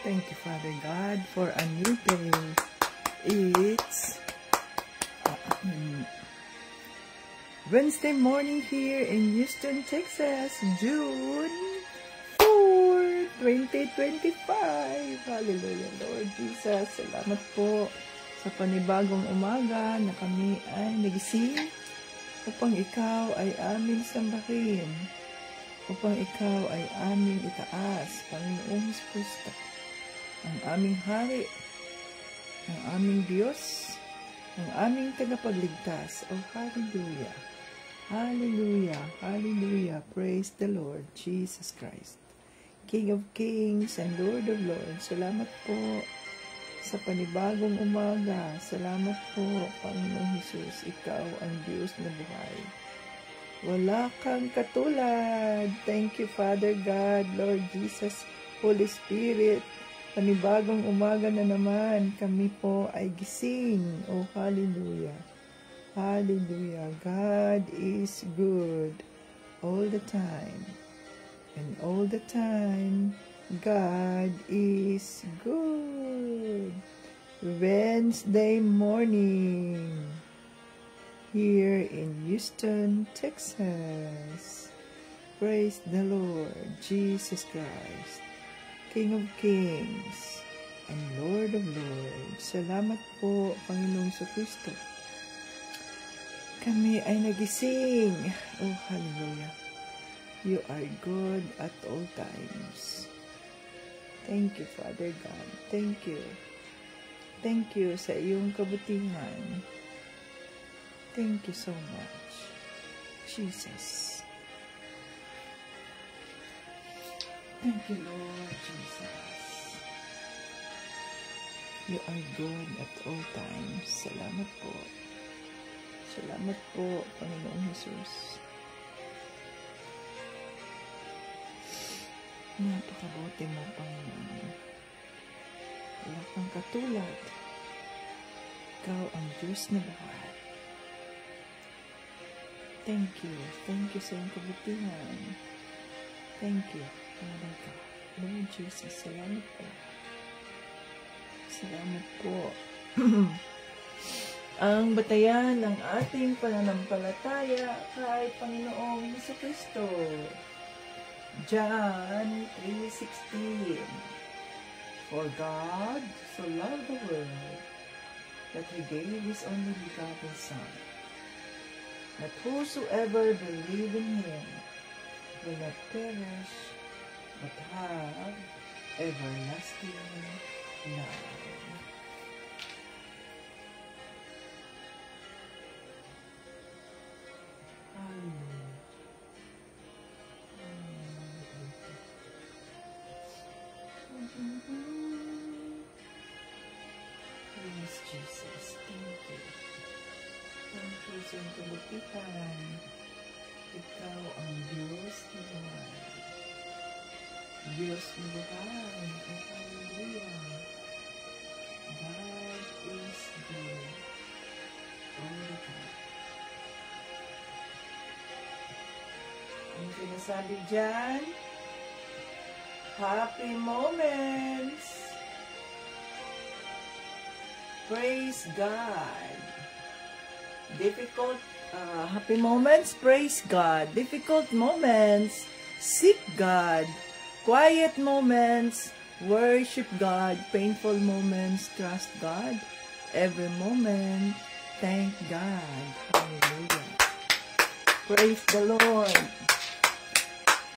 Thank you, Father God, for a new day. It's Wednesday morning here in Houston, Texas, June 4, 2025. Hallelujah, Lord Jesus. Salamat po sa panibagong umaga na kami ay nagising upang ikaw ay aming sambahin, upang ikaw ay aming itaas, Panginoong Kristo, ang aming hari, ang aming Diyos, ang aming tagapagligtas. Oh, hallelujah! Hallelujah! Hallelujah! Praise the Lord Jesus Christ, King of Kings and Lord of Lords. Salamat po sa panibagong umaga. Salamat po, Panginoong Jesus. Ikaw ang Diyos na buhay. Wala kang katulad. Thank you, Father God, Lord Jesus, Holy Spirit. Panibagong umaga na naman, kami po ay gising. Oh, hallelujah. Hallelujah. God is good all the time. And all the time, God is good. Wednesday morning here in Houston, Texas. Praise the Lord Jesus Christ, King of Kings and Lord of Lords. Salamat po, Panginoong Kristo. Kami ay nagising. Oh, hallelujah. You are good at all times. Thank you, Father God. Thank you. Thank you sa iyong kabutihan. Thank you so much, Jesus. Thank you, Lord Jesus. You are good at all times. Salamat po. Salamat po, Panginoong Jesus. Napakabuti mo, Panginoon. Wala kang katulad. Ikaw ang Diyos na buhay. Thank you. Thank you sa iyong kabutihan. Thank you, Father God. Lord Jesus, salamat po. Salamat po. Ang batayan ng ating pananampalataya kay Panginoong Jesucristo. John 3:16. For God so loved the world that He gave His only begotten Son, that whosoever believe in Him will not perish, but have everlasting life. Praise Jesus. Thank you. Thank you sa iyong kabutihan. Ikaw ang Diyos na buhay. Diyos na buhay. Oh, hallelujah. God is good all the time. Ang sinasabi dyan, happy moments. Praise God. Difficult, happy moments, praise God. Difficult moments, seek God. Quiet moments, worship God. Painful moments, trust God. Every moment, thank God. Hallelujah. Praise the Lord.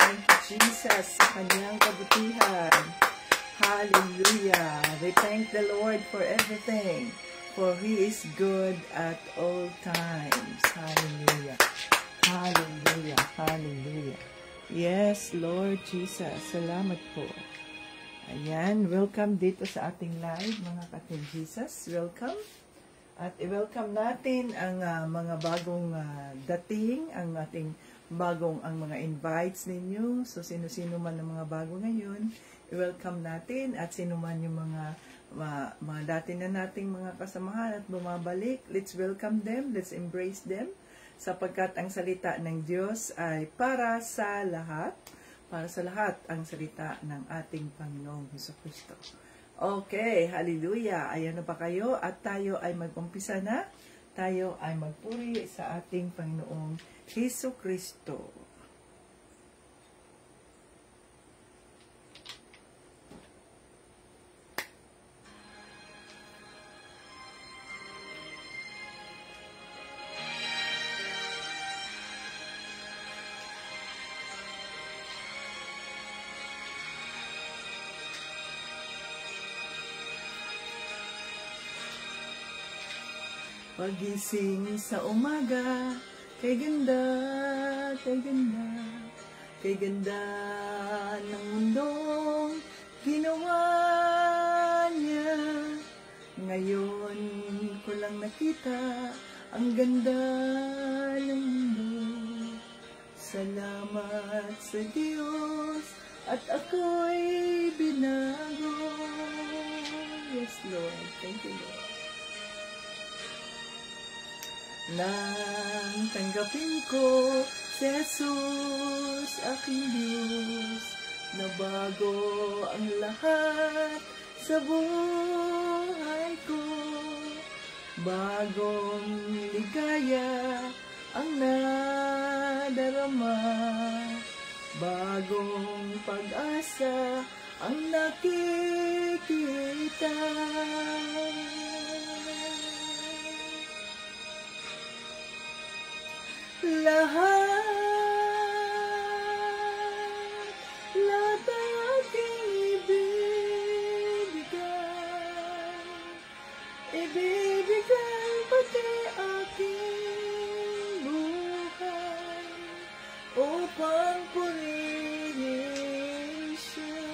Thank you, Jesus, sa kanyang kabutihan. Hallelujah. We thank the Lord for everything, for He is good at all times. Hallelujah. Hallelujah. Hallelujah. Yes, Lord Jesus. Salamat po. Ayan, welcome dito sa ating live, mga ka-Team Jesus. Welcome. At i-welcome natin ang mga bagong dating, ang ating bagong ang mga invites ninyo. So, sino-sino man ang mga bago ngayon, i-welcome natin. At sino man yung mga dati na nating mga kasamahan at bumabalik, let's welcome them, let's embrace them. Sapagkat ang salita ng Diyos ay para sa lahat, para sa lahat ang salita ng ating Panginoong Jesucristo. Okay, hallelujah. Ayan na ba kayo? At tayo ay mag-umpisa na. Tayo ay magpuri sa ating Panginoong Jesucristo. Pagising sa umaga, kay ganda, kay ganda, kay ganda ng mundong ginawa niya. Ngayon ko lang nakita ang ganda ng mundo. Salamat sa Diyos at ako'y binago. Yes, Lord. Thank you, Lord. Nang tanggapin ko si Jesus, aking Diyos, na bago ang lahat sa buhay ko. Bagong ligaya ang nadarama, bagong pag-asa ang nakikita. Lahat ay aking ibibigay pati aking buhay upang purihin siya.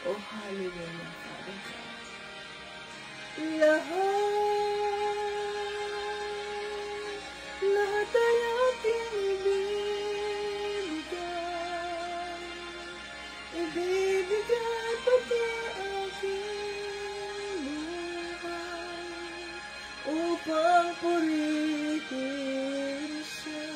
Oh, hallelujah, Father God. Lahat ay aking ibibigay pati aking buhay upang purihin siya.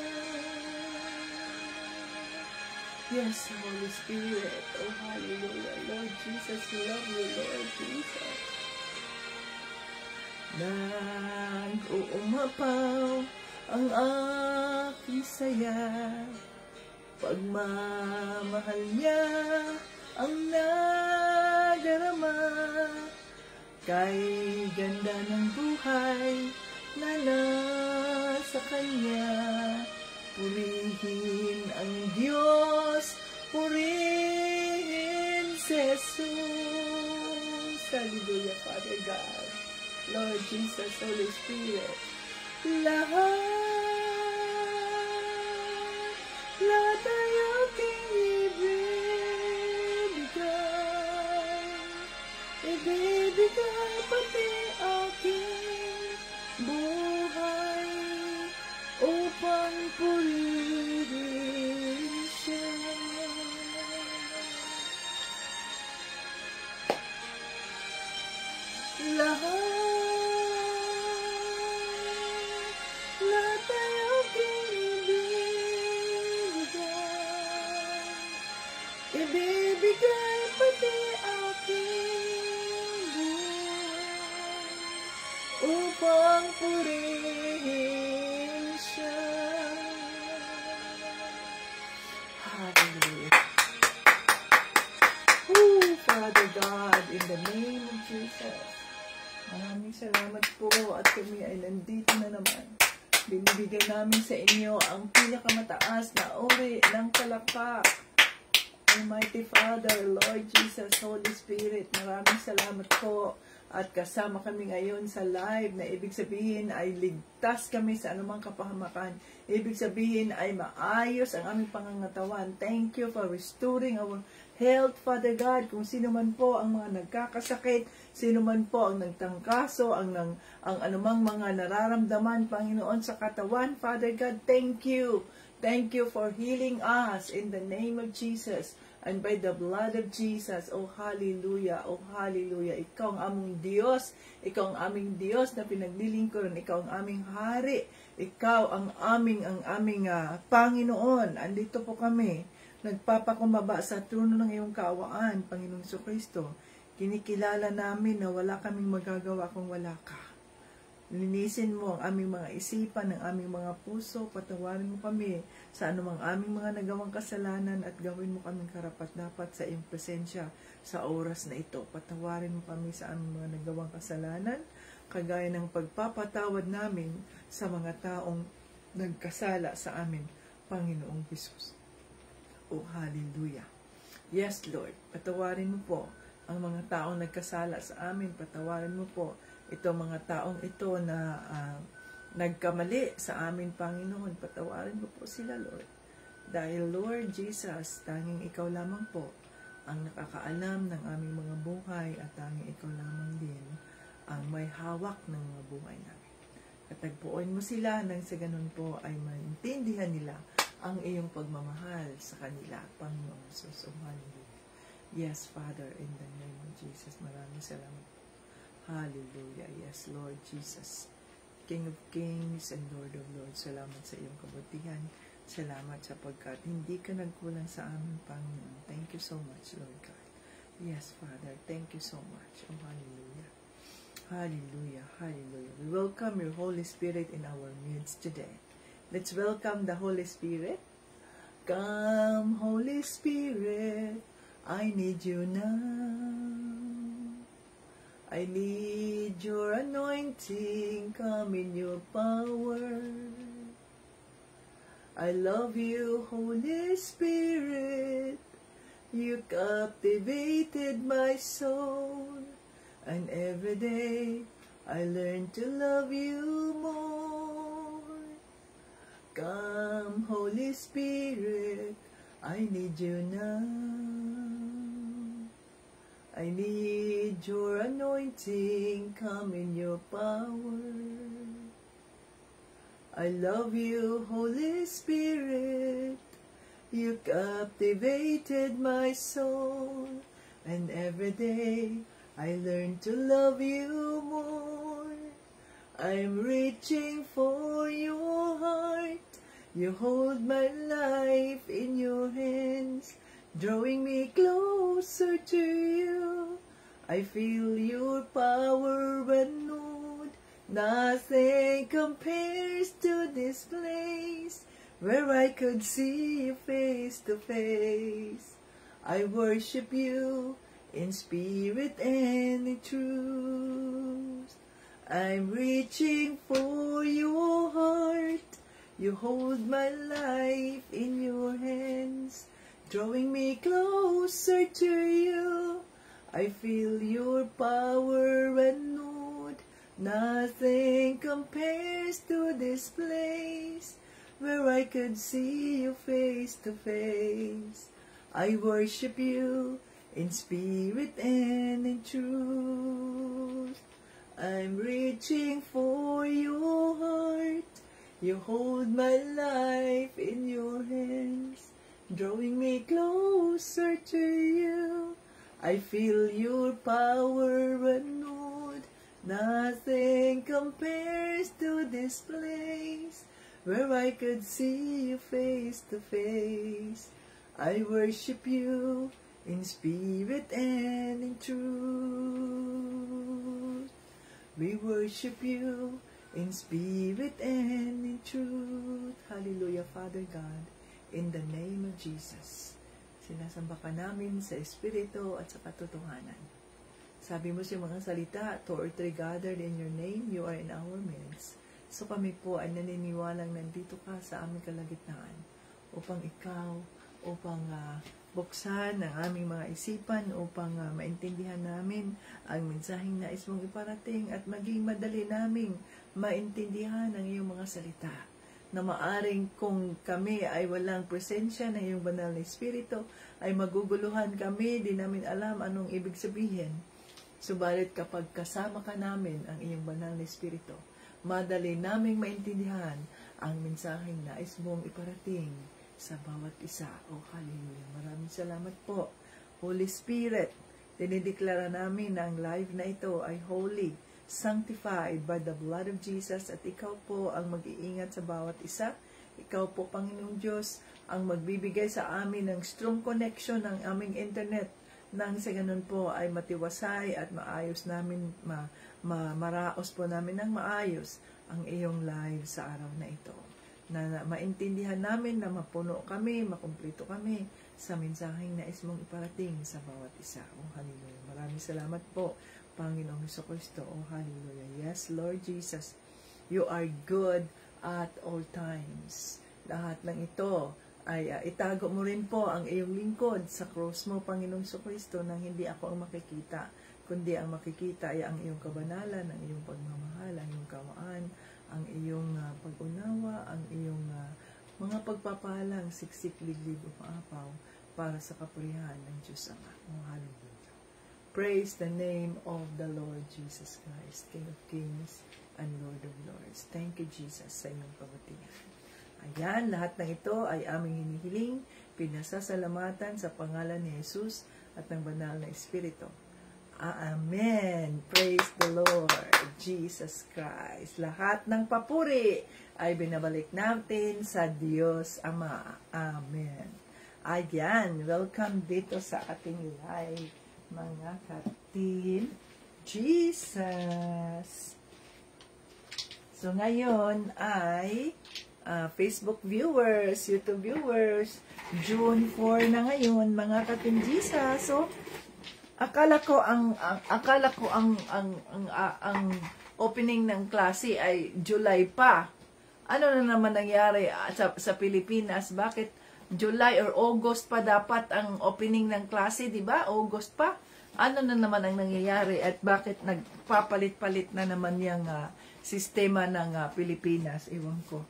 Yes, Holy Spirit. Oh, hallelujah. Lord Jesus, we love you, Lord Jesus. Nang uumapaw ang aking saya, pagmamahal niya ang nadarama, kay ganda ng buhay na nasa kanya. Purihin ang Diyos, purihin si Jesus. Hallelujah, Father God, Lord Jesus, Holy Spirit. Lahat ay aking ibibigay pati aking buhay upang purihin siya. Lahat ay aking ibibigay pati aking buhay upang purihin siya. Hallelujah. Oh, Father God, in the name of Jesus, maraming salamat po at kami ay nandito na naman. Binibigay namin sa inyo ang pinakamataas na uri ng palakpak. Almighty Father, Lord Jesus, Holy Spirit, maraming salamat po. At kasama kami ngayon sa live na ibig sabihin ay ligtas kami sa anumang kapahamakan. Ibig sabihin ay maayos ang aming pangangatawan. Thank you for restoring our health, Father God. Kung sino man po ang mga nagkakasakit, sino man po ang nagtangkaso, ang anumang mga nararamdaman, Panginoon, sa katawan, Father God, thank you. Thank you for healing us in the name of Jesus. and by the blood of Jesus. Oh, hallelujah, oh, hallelujah. Ikaw ang aming Diyos, ikaw ang aming Diyos na pinaglilingkuran, ikaw ang aming hari, ikaw ang aming Panginoon. Andito po kami, nagpapakumbaba sa trono ng iyong kaawaan, Panginoong Jesucristo. Kinikilala namin na wala kaming magagawa kung wala ka. Linisin mo ang aming mga isipan, ang aming mga puso, patawarin mo kami sa anumang aming mga nagawang kasalanan at gawin mo kaming karapat-dapat sa iyong presensya sa oras na ito. Patawarin mo kami sa aming mga nagawang kasalanan, kagaya ng pagpapatawad namin sa mga taong nagkasala sa amin, Panginoong Hesus. Oh, hallelujah. Yes, Lord, patawarin mo po ang mga taong nagkasala sa amin, patawarin mo po itong mga taong ito na nagkamali sa amin, Panginoon. Patawarin mo po sila, Lord. Dahil, Lord Jesus, tanging ikaw lamang po ang nakakaalam ng aming mga buhay at tanging ikaw lamang din ang may hawak ng mga buhay namin. Katagpuin mo sila nang sa ganun po ay maintindihan nila ang iyong pagmamahal sa kanila, Panginoon Jesus. Yes, Father, in the name of Jesus, maraming salamat. Hallelujah. Yes, Lord Jesus, King of Kings and Lord of Lords, salamat sa iyong kabutihan. Salamat sapagkat hindi ka nagkulang sa amin, Panginoon. Thank you so much, Lord God. Yes, Father, thank you so much. Oh, hallelujah. Hallelujah. Hallelujah. We welcome your Holy Spirit in our midst today. Let's welcome the Holy Spirit. Come, Holy Spirit, I need you now. I need your anointing, come in your power. I love you, Holy Spirit. You captivated my soul. And every day I learn to love you more. Come, Holy Spirit, I need you now. I need your anointing, come in your power. I love you, Holy Spirit. You captivated my soul. And every day I learn to love you more. I'm reaching for your heart. You hold my life in your hands, drawing me closer to you. I feel your power renewed. Nothing compares to this place where I could see you face to face. I worship you in spirit and in truth. I'm reaching for your heart. You hold my life in your hands, drawing me closer to you. I feel your power renewed. Nothing compares to this place where I could see you face to face. I worship you in spirit and in truth. I'm reaching for your heart. You hold my life in your hands, drawing me closer to you. I feel your power renewed. Nothing compares to this place where I could see you face to face. I worship you in spirit and in truth. We worship you in spirit and in truth. Hallelujah, Father God, in the name of Jesus. Sinasamba ka namin sa Espiritu at sa katotohanan. Sabi mo sa mga salita, 2 or 3 gathered in your name, you are in our midst. So kami po ay naniniwalang nandito ka sa aming kalagitnaan upang ikaw, upang buksan ang aming mga isipan, upang maintindihan namin ang mensaheng nais mong iparating at maging madali naming maintindihan ang iyong mga salita. Na maaring kung kami ay walang presensya ng iyong banal na Espiritu, ay maguguluhan kami, di namin alam anong ibig sabihin. Subalit kapag kasama ka namin ang iyong banal na Espiritu, madali naming maintindihan ang mensaheng nais mong iparating sa bawat isa. Oh, hallelujah. Maraming salamat po. Holy Spirit, dinideklara namin na ang live na ito ay holy, sanctified by the blood of Jesus, at ikaw po ang mag-iingat sa bawat isa. Ikaw po, Panginoong Diyos, ang magbibigay sa amin ng strong connection ng aming internet, nang sa ganun po ay matiwasay at maayos namin, maraos po namin ng maayos ang iyong live sa araw na ito. Na maintindihan namin na mapuno kami, makumpleto kami sa mensaheng nais mong iparating sa bawat isa. Oh, hallelujah. Maraming salamat po, Panginoong Jesucristo. Oh, hallelujah. Yes, Lord Jesus, you are good at all times. Lahat ng ito ay itago mo rin po ang iyong lingkod sa cross mo, Panginoong Jesucristo, nang hindi ako ang makikita, kundi ang makikita ay ang iyong kabanalan, ang iyong pagmamahal, ang iyong kawaan, ang iyong pag-unawa, ang iyong mga pagpapalang, siksik, liglib, umaapaw para sa kapurihan ng Diyos Ama. Oh, hallelujah. Praise the name of the Lord Jesus Christ, King of Kings and Lord of Lords. Thank you, Jesus, sa inyong kabutihan. Ayan, lahat ng ito ay aming hinihiling, pinasasalamatan sa pangalan ni Jesus at ng banal na Espiritu. Amen. Praise the Lord Jesus Christ. Lahat ng papuri ay binabalik natin sa Diyos Ama. Amen. Ayan, welcome dito sa ating live, mga ka-team Jesus. So ngayon ay Facebook viewers, YouTube viewers, June 4 na ngayon, mga ka-team Jesus. So akala ko ang opening ng klase ay July pa. Ano na naman nangyari sa Pilipinas? Bakit July or August pa dapat ang opening ng klase, di ba? August pa. Ano na naman ang nangyayari at bakit nagpapalit-palit na naman yung sistema ng Pilipinas? Ewan ko.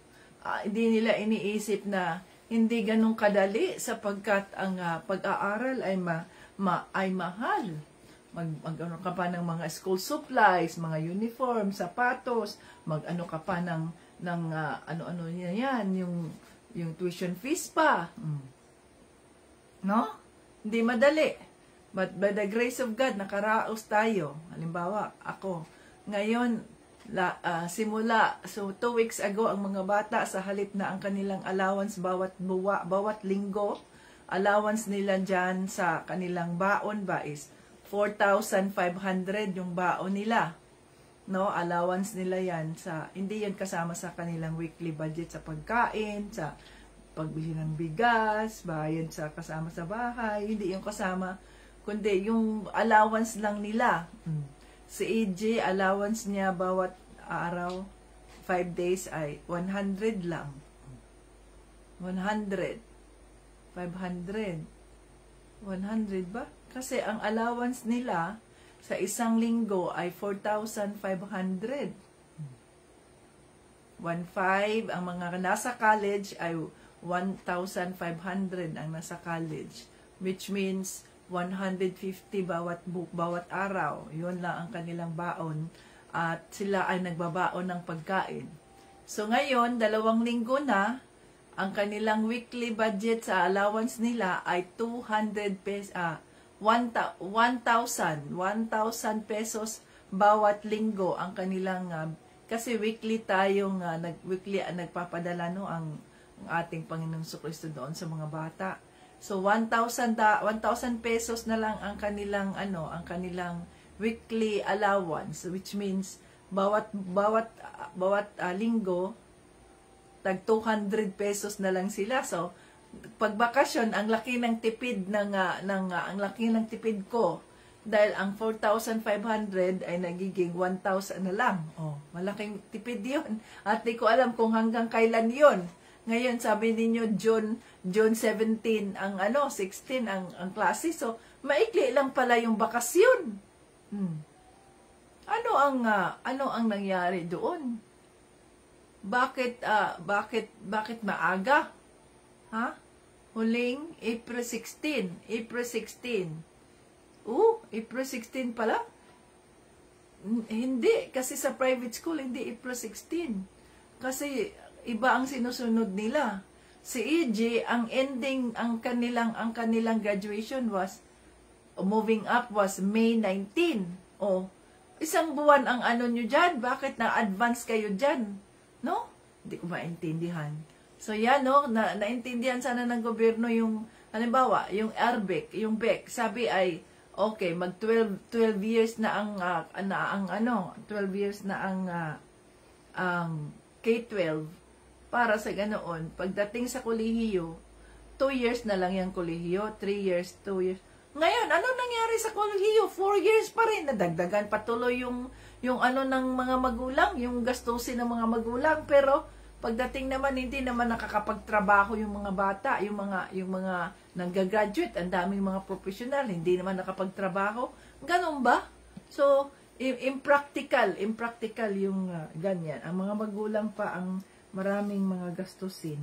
Hindi nila iniisip na hindi ganun kadali sapagkat ang pag-aaral ay mahal. Mag-ano ka pa ng mga school supplies, mga uniform, sapatos, mag-ano ka pa ng ano-ano yan, yung tuition fees pa. No? Hindi madali. But by the grace of God, nakaraos tayo. Halimbawa, ako. Ngayon, so 2 weeks ago, ang mga bata sa halip na ang kanilang allowance bawat linggo, allowance nila dyan sa kanilang baon ba is 4,500 yung baon nila. No, allowance nila yan sa, hindi yan kasama sa kanilang weekly budget sa pagkain, sa pagbili ng bigas, bayad sa kasama sa bahay, hindi yung kasama, kundi yung allowance lang nila. Si AJ, allowance niya bawat araw, 5 days ay 100 lang. 100. 500. 100 ba? Kasi ang allowance nila sa isang linggo ay 4,500. 1,500. Ang mga nasa college ay 1,500 ang nasa college. Which means 150 bawat araw. Yun lang ang kanilang baon. At sila ay nagbabaon ng pagkain. So ngayon, 2 linggo na, ang kanilang weekly budget sa allowance nila ay 200 pesos, 1,000 pesos bawat linggo ang kanilang, kasi weekly tayong, nagpapadala no, ang ating Panginoong Jesucristo doon sa mga bata. So 1,000 pesos na lang ang kanilang ang kanilang weekly allowance, which means bawat linggo tag 200 pesos na lang sila. So pag bakasyon, ang laki ng tipid ang laki ng tipid ko dahil ang 4,500 ay nagiging 1,000 na lang. Oh, malaking tipid 'yon. At di ko alam kung hanggang kailan 'yon. Ngayon, sabi ninyo, June 17, ang 16 ang klase. So, maikli lang pala yung bakasyon. Ano ang nangyari doon? Bakit maaga? Ha? Huling April 16. April 16. April 16 pala? Hindi, kasi sa private school, hindi April 16. Kasi iba ang sinusunod nila. Si EG, ang ending, ang kanilang graduation was, moving up was May 19. O, isang buwan ang ano nyo dyan. Bakit na-advance kayo dyan? No? Hindi ko maintindihan. So, yan, no? Naintindihan sana ng gobyerno yung, halimbawa, yung ARBEC, yung BEC, sabi ay, okay, mag 12 years na ang 12 years na ang K-12 para sa ganoon. Pagdating sa kolehiyo, 2 years na lang yung kolehiyo, 3 years, 2 years. Ngayon, ano nangyari sa kolehiyo? 4 years pa rin. Nadagdagan patuloy yung ano ng mga magulang, yung gastusin ng mga magulang. Pero, pagdating naman, hindi naman nakakapagtrabaho yung mga bata, yung mga nag-graduate, ang daming mga professional, hindi naman nakapagtrabaho. Ganun ba? So, impractical yung ganyan. Ang mga magulang pa ang maraming mga gastusin.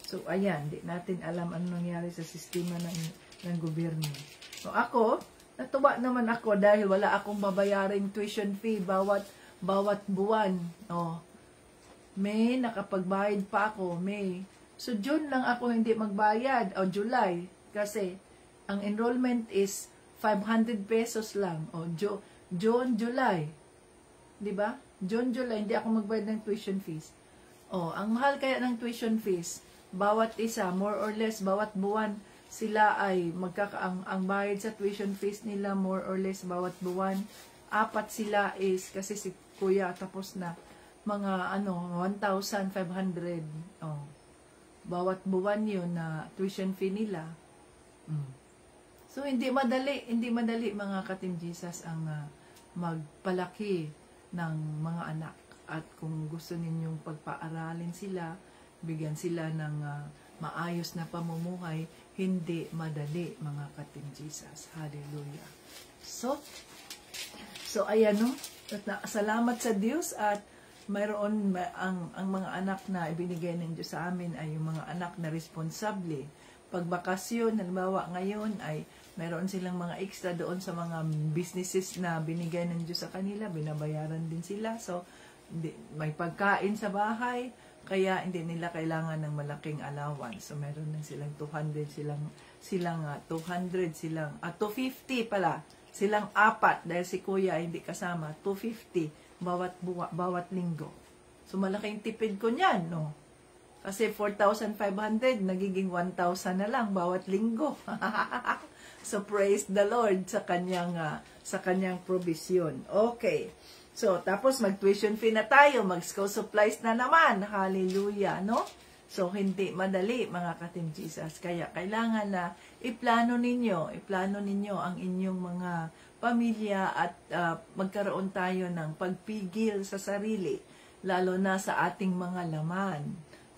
So, ayan, di natin alam ano nangyari sa sistema ng gobyerno. So, ako, natuwa naman ako dahil wala akong babayaring tuition fee bawat buwan. Oh, May, nakapagbayad pa ako, May. So, June lang ako hindi magbayad, o July, kasi ang enrollment is 500 pesos lang. O, June, July. Diba? June, July, hindi ako magbayad ng tuition fees. O, ang mahal kaya ng tuition fees, bawat isa, more or less, bawat buwan, sila ay ang bayad sa tuition fees nila, more or less, bawat buwan. 4 sila is, kasi si kuya tapos na, mga 1,500. Oh. Bawat buwan yun na tuition fee nila. So, hindi madali mga ka-Team Jesus ang magpalaki ng mga anak. At kung gusto ninyong pagpaaralin sila, bigyan sila ng maayos na pamumuhay, hindi madali mga ka-Team Jesus. Hallelujah. So ayan, no? Salamat sa Diyos at mayroon ang mga anak na ibinigay ng Diyos sa amin ay yung mga anak na responsable. Pag bakasyon, halimbawa ngayon ay mayroon silang mga extra doon sa mga businesses na binigay ng Diyos sa kanila, binabayaran din sila. So, may pagkain sa bahay, kaya hindi nila kailangan ng malaking allowance. So, meron din silang 250 pala. Silang 4 dahil si kuya hindi kasama, 250 bawat linggo. So, malaking tipid ko niyan, no? Kasi 4,500, nagiging 1,000 na lang bawat linggo. So, praise the Lord sa kanyang provision. Okay. So, tapos mag-tuition fee na tayo, mag-school supplies na naman. Hallelujah, no? So, hindi madali, mga ka-Team Jesus. Kaya, kailangan na iplano ninyo ang inyong mga pamilya at magkaroon tayo ng pagpigil sa sarili, lalo na sa ating mga laman.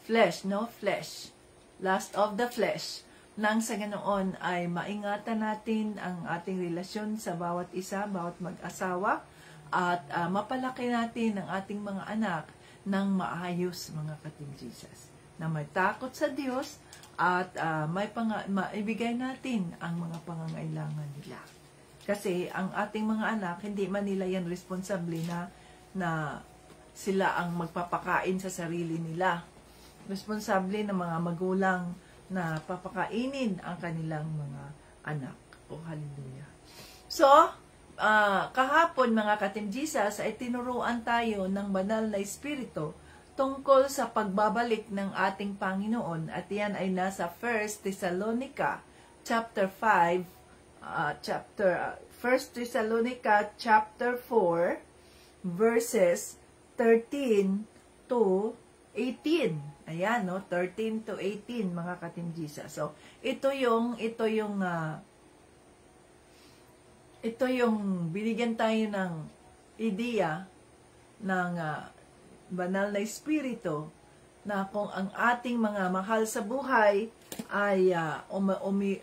Flesh, no? Flesh. Lust of the flesh. Nang sa ganoon ay maingatan natin ang ating relasyon sa bawat isa, bawat mag-asawa, at mapalaki natin ang ating mga anak ng maayos, mga ka-Team Jesus. Na may takot sa Diyos at maibigay natin ang mga pangangailangan nila. Kasi ang ating mga anak, hindi man nila yan responsable na sila ang magpapakain sa sarili nila. Responsable ng mga magulang na papakainin ang kanilang mga anak. Oh, hallelujah. So, kahapon mga ka-Team Jesus ay tinuruan tayo ng banal na espiritu tungkol sa pagbabalik ng ating Panginoon. At yan ay nasa 1 Thessalonica chapter 5, 1 Thessalonica chapter 4 verses 13 to 18. Ayan, no? 13 to 18, mga ka-Team Jesus. So, ito yung binigyan tayo ng ideya ng banal na espiritu na kung ang ating mga mahal sa buhay ay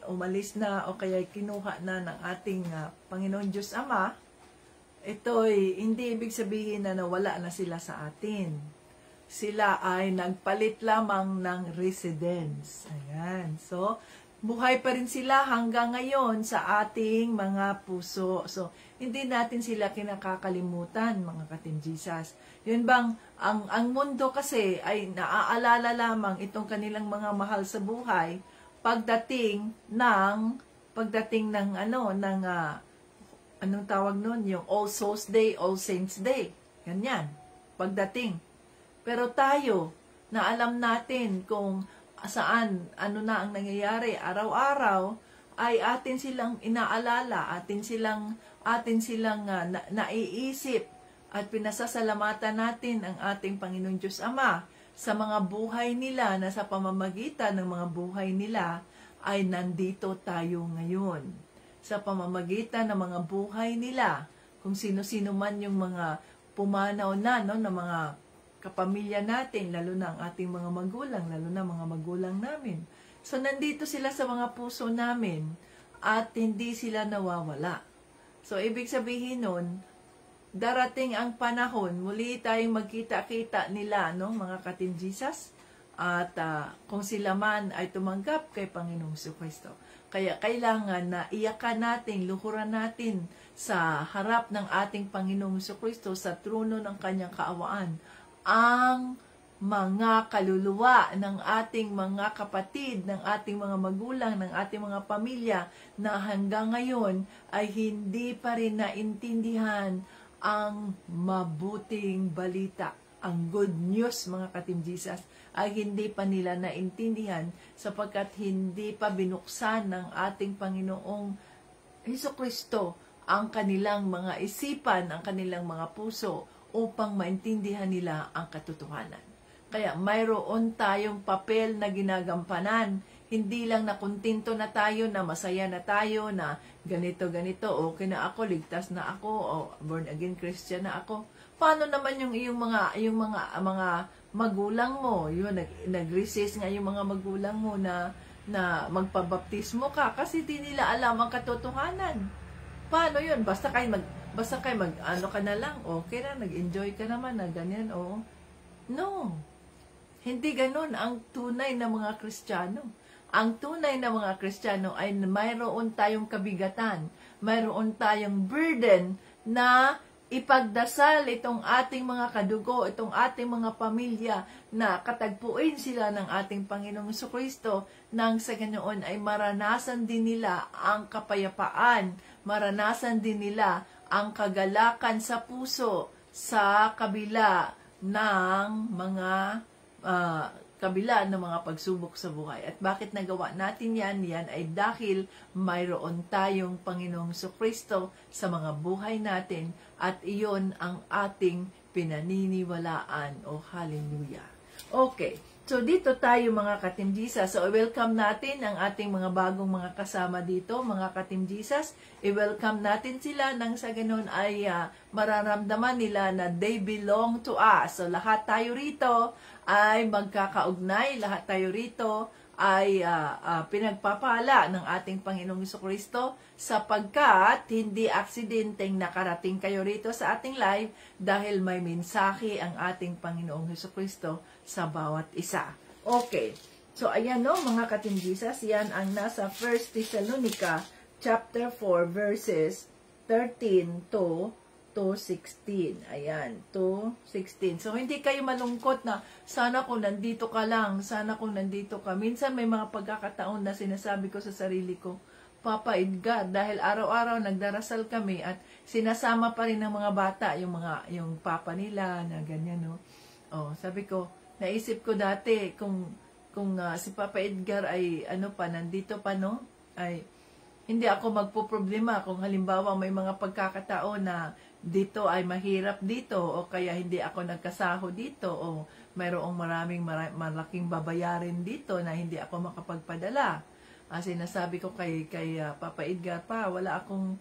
umalis na o kaya kinuha na ng ating Panginoon Diyos Ama, ito'y hindi ibig sabihin na nawala na sila sa atin. Sila ay nagpalit lamang ng residence. Ayan. So, buhay pa rin sila hanggang ngayon sa ating mga puso. So, hindi natin sila kinakakalimutan, mga ka-Team Jesus. Yun bang, ang mundo kasi ay naaalala lamang itong kanilang mga mahal sa buhay pagdating ng anong tawag nun? Yung All Souls Day, All Saints Day. Ganyan. Pagdating. Pero tayo, na alam natin kung saan, ano na ang nangyayari araw-araw, ay atin silang inaalala, atin silang naiisip at pinasasalamatan natin ang ating Panginoon Diyos Ama sa mga buhay nila na sa pamamagitan ng mga buhay nila ay nandito tayo ngayon. Sa pamamagitan ng mga buhay nila, kung sino-sino man yung mga pumanaw na, no, ng mga kapamilya natin, lalo na ang ating mga magulang, lalo na mga magulang namin. So, nandito sila sa mga puso namin at hindi sila nawawala. So, ibig sabihin nun, darating ang panahon, muli tayong magkita-kita nila, no, mga ka-Team Jesus, at kung sila man ay tumanggap kay Panginoong Jesucristo. Kaya kailangan na iyakan natin, luhuran natin sa harap ng ating Panginoong Jesucristo sa trono ng kanyang kaawaan ang mga kaluluwa ng ating mga kapatid, ng ating mga magulang, ng ating mga pamilya na hanggang ngayon ay hindi pa rin naintindihan ang mabuting balita. Ang good news, mga ka-Team Jesus, ay hindi pa nila naintindihan sapagkat hindi pa binuksan ng ating Panginoong Jesucristo ang kanilang mga isipan, ang kanilang mga puso upang maintindihan nila ang katotohanan. Kaya mayroon tayong papel na ginagampanan. Hindi lang na kontento na tayo, na masaya na tayo, na ganito, okay na ako, ligtas na ako, o born again Christian na ako. Paano naman yung mga magulang mo? Yun, nag-resist nga yung mga magulang mo na magpabaptismo ka kasi di nila alam ang katotohanan. Paano yun? Basta kayo ano ka na lang, okay na, nag-enjoy ka naman na ganyan, o. No. Hindi ganun ang tunay na mga Kristiyano. Ang tunay na mga Kristiyano ay mayroon tayong kabigatan, mayroon tayong burden na ipagdasal itong ating mga kadugo, itong ating mga pamilya na katagpuin sila ng ating Panginoong Jesucristo nang sa ganoon ay maranasan din nila ang kapayapaan, maranasan din nila ang kagalakan sa puso sa kabila ng mga pagsubok sa buhay. At bakit nagawa natin yan? Yan ay dahil mayroon tayong Panginoong Jesucristo sa mga buhay natin at iyon ang ating pinaniniwalaan. O hallelujah. Okay. So, dito tayo mga ka-Team Jesus. So, welcome natin ang ating mga bagong mga kasama dito, mga ka-Team Jesus. I-welcome natin sila nang sa ganun ay mararamdaman nila na they belong to us. So, lahat tayo rito ay magkakaugnay. Lahat tayo rito ay pinagpapala ng ating Panginoong Jesucristo sapagkat hindi aksidenteng nakarating kayo rito sa ating live dahil may mensahe ang ating Panginoong Jesucristo sa bawat isa. Okay. So, ayan no, mga ka-Team Jesus, yan ang nasa 1 Thessalonica chapter 4 verses 13 to 16. Ayan, 16. So, hindi kayo malungkot na sana kung nandito ka lang, sana kung nandito ka. Minsan may mga pagkakataon na sinasabi ko sa sarili ko, Papa Edgar, dahil araw-araw nagdarasal kami at sinasama pa rin ng mga bata, yung papa nila na ganyan, no? Oh, sabi ko, naisip ko dati kung si Papa Edgar ay nandito pa, no? Ay hindi ako magpoproblema kung halimbawa may mga pagkakataon na dito ay mahirap dito o kaya hindi ako nagkasaho dito o mayroong malaking babayarin dito na hindi ako makapagpadala. Sinasabi ko kay Papa Edgar pa, wala akong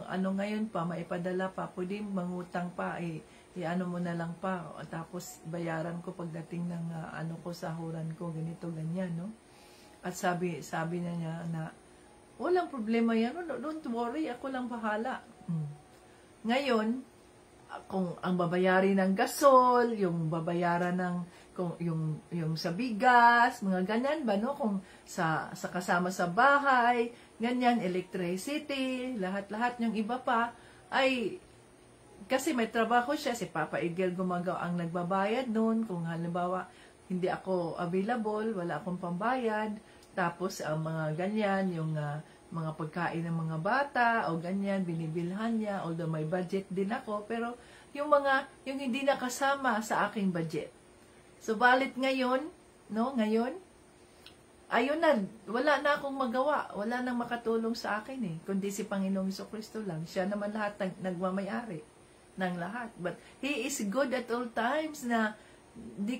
ngayon pa maipadala pa, pwede mangutang pa iano mo na lang pa tapos bayaran ko pagdating ng ko sahuran ko ganito ganyan, no? At sabi niya na walang problema yan, don't worry, ako lang bahala. Ngayon, kung ang babayarin ng gasol, yung babayaran ng kung yung sa bigas, mga ganyan ba, no? Kung sa kasama sa bahay, ganyan, electricity, lahat-lahat yung iba pa, ay, kasi may trabaho siya, si Papa Igel gumagawa ang nagbabayad noon, kung halimbawa, hindi ako available, wala akong pambayad, tapos ang mga ganyan, yung mga pagkain ng mga bata, o ganyan, binibilhan niya, although may budget din ako, pero yung hindi nakasama sa aking budget. So, balit ngayon, no, ayun na, wala na akong magawa, wala nang makatulong sa akin kundi si Panginoong Jesucristo lang. Siya naman lahat nagmamayari ng lahat. But He is good at all times na hindi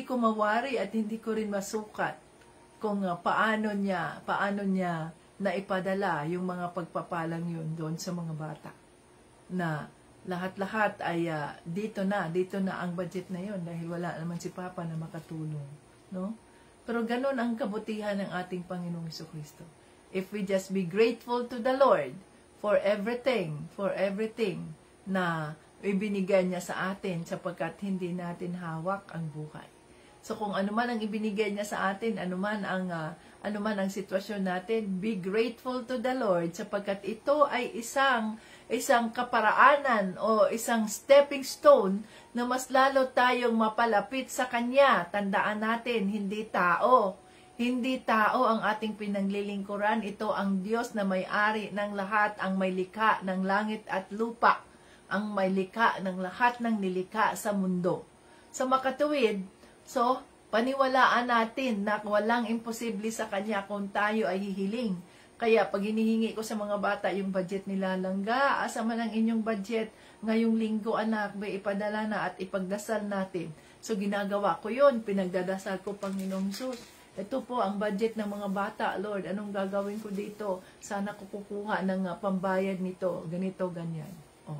ko mawari at hindi ko rin masukat kung paano niya naipadala yung mga pagpapalang yun doon sa mga bata. Na lahat-lahat ay dito na ang budget na yun dahil wala naman si Papa na makatulong, no? Pero ganun ang kabutihan ng ating Panginoong Jesucristo. If we just be grateful to the Lord for everything na ibinigay niya sa atin sapagkat hindi natin hawak ang buhay. So kung ano man ang ibinigay niya sa atin, ano man ang sitwasyon natin, be grateful to the Lord sapagkat ito ay isang kaparaanan o isang stepping stone na mas lalo tayong mapalapit sa Kanya. Tandaan natin, hindi tao. Hindi tao ang ating pinanglilingkuran. Ito ang Diyos na may-ari ng lahat, ang may likha ng langit at lupa, ang may likha ng lahat ng nilikha sa mundo. Sa makatuwid, so, paniwalaan natin na walang imposible sa Kanya kung tayo ay hihiling. Kaya pag hinihingi ko sa mga bata yung budget nila, langga, asa man ang inyong budget ngayong linggo anak, may ipadala na at ipagdasal natin. So ginagawa ko yun, pinagdadasal ko Panginoong Diyos. Ito po ang budget ng mga bata, Lord, anong gagawin ko dito? Sana ko kukuha ng pambayad nito, ganito, ganyan. Oh.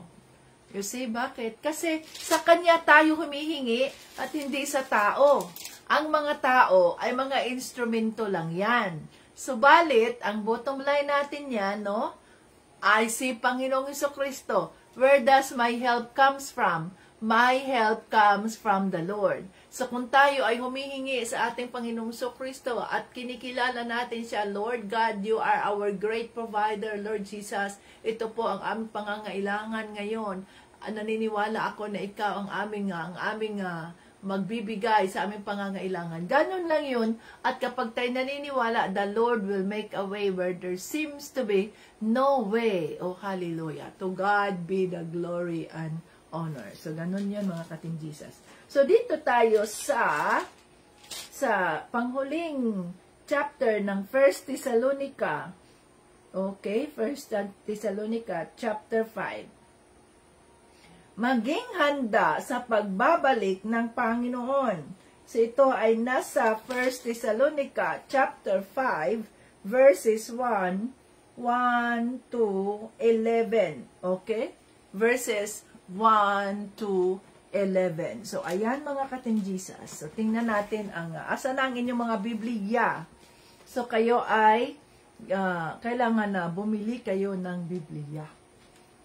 You see, bakit? Kasi sa Kanya tayo humihingi at hindi sa tao. Ang mga tao ay mga instrumento lang yan. Subalit, ang bottom line natin yan, no? Ay si Panginoong Jesucristo. Where does my help comes from? My help comes from the Lord. So kung tayo ay humihingi sa ating Panginoong Jesucristo at kinikilala natin siya, Lord God, you are our great provider, Lord Jesus. Ito po ang aming pangangailangan ngayon. Naniniwala ako na ikaw ang aming magbibigay sa aming pangangailangan. Ganon lang yun. At kapag tayo naniniwala, the Lord will make a way where there seems to be no way. Oh, hallelujah. To God be the glory and honor. So, ganon yun mga ka-Team Jesus. So, dito tayo sa panghuling chapter ng 1 Thessalonica. Okay, 1 Thessalonica chapter 5. Maging handa sa pagbabalik ng Panginoon. So ito ay nasa 1 Thessalonica chapter 5 verses 1 to 11. Okay? Verses 1 to 11. So ayan mga ka-Team Jesus. So tingnan natin asa na ang inyong mga Biblia. So kayo ay kailangan na bumili kayo ng Biblia.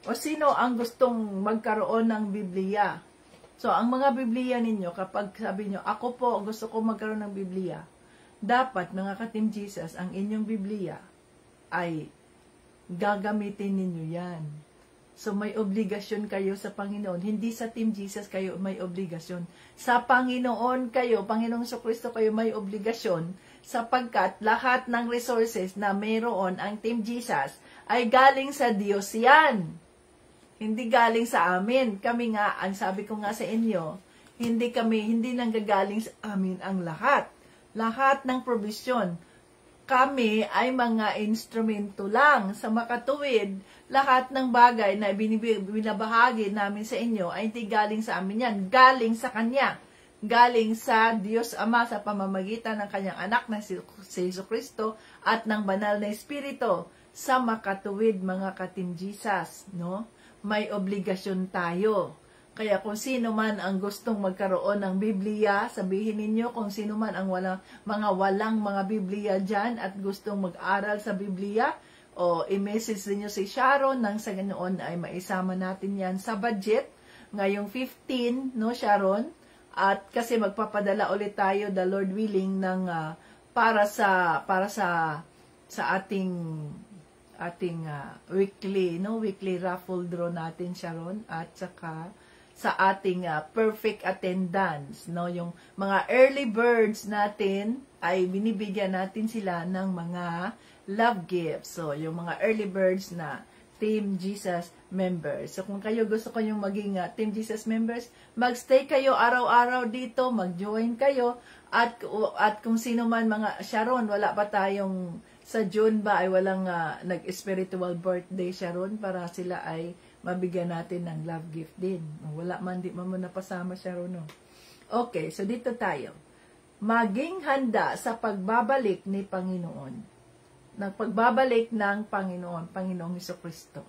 O sino ang gustong magkaroon ng Biblia? So, ang mga Biblia ninyo, kapag sabi nyo, ako po gusto ko magkaroon ng Biblia, dapat, mga ka-Team Jesus, ang inyong Biblia ay gagamitin ninyo yan. So, may obligasyon kayo sa Panginoon. Hindi sa Team Jesus kayo may obligasyon. Sa Panginoon kayo, Panginoong Jesucristo kayo may obligasyon sapagkat lahat ng resources na mayroon ang Team Jesus ay galing sa Diyos yan. Hindi galing sa amin. Kami nga, ang sabi ko nga sa inyo, hindi nanggagaling sa amin ang lahat. Lahat ng provision. Kami ay mga instrumento lang. Sa makatuwid, lahat ng bagay na binabahagi namin sa inyo ay hindi galing sa amin yan. Galing sa Kanya. Galing sa Diyos Ama sa pamamagitan ng Kanyang anak na si Jesucristo at ng banal na Espiritu. Sa makatuwid, mga ka-Team Jesus, no? May obligasyon tayo. Kaya kung sino man ang gustong magkaroon ng Biblia, sabihin ninyo kung sino man ang walang mga Biblia dyan at gustong mag-aral sa Biblia, o i-message ninyo si Sharon nang sa ganoon ay maisama natin yan sa budget. Ngayong 15, no Sharon? At kasi magpapadala ulit tayo, the Lord willing, ng para sa ating weekly raffle draw natin, Sharon, at saka sa ating perfect attendance, no, yung mga early birds natin ay binibigyan natin sila ng mga love gifts. So yung mga early birds na Team Jesus members. So kung kayo gusto ko yung maging Team Jesus members, magstay kayo araw-araw dito, mag-join kayo, at kung sino man mga Sharon, wala pa tayong sa June ba ay walang nag-spiritual birthday, Sharon, para sila ay mabigyan natin ng love gift din. Wala man, di mo napasama, Sharon, no? Okay, so dito tayo. Maging handa sa pagbabalik ni Panginoon. Pagbabalik ng Panginoong Hesukristo.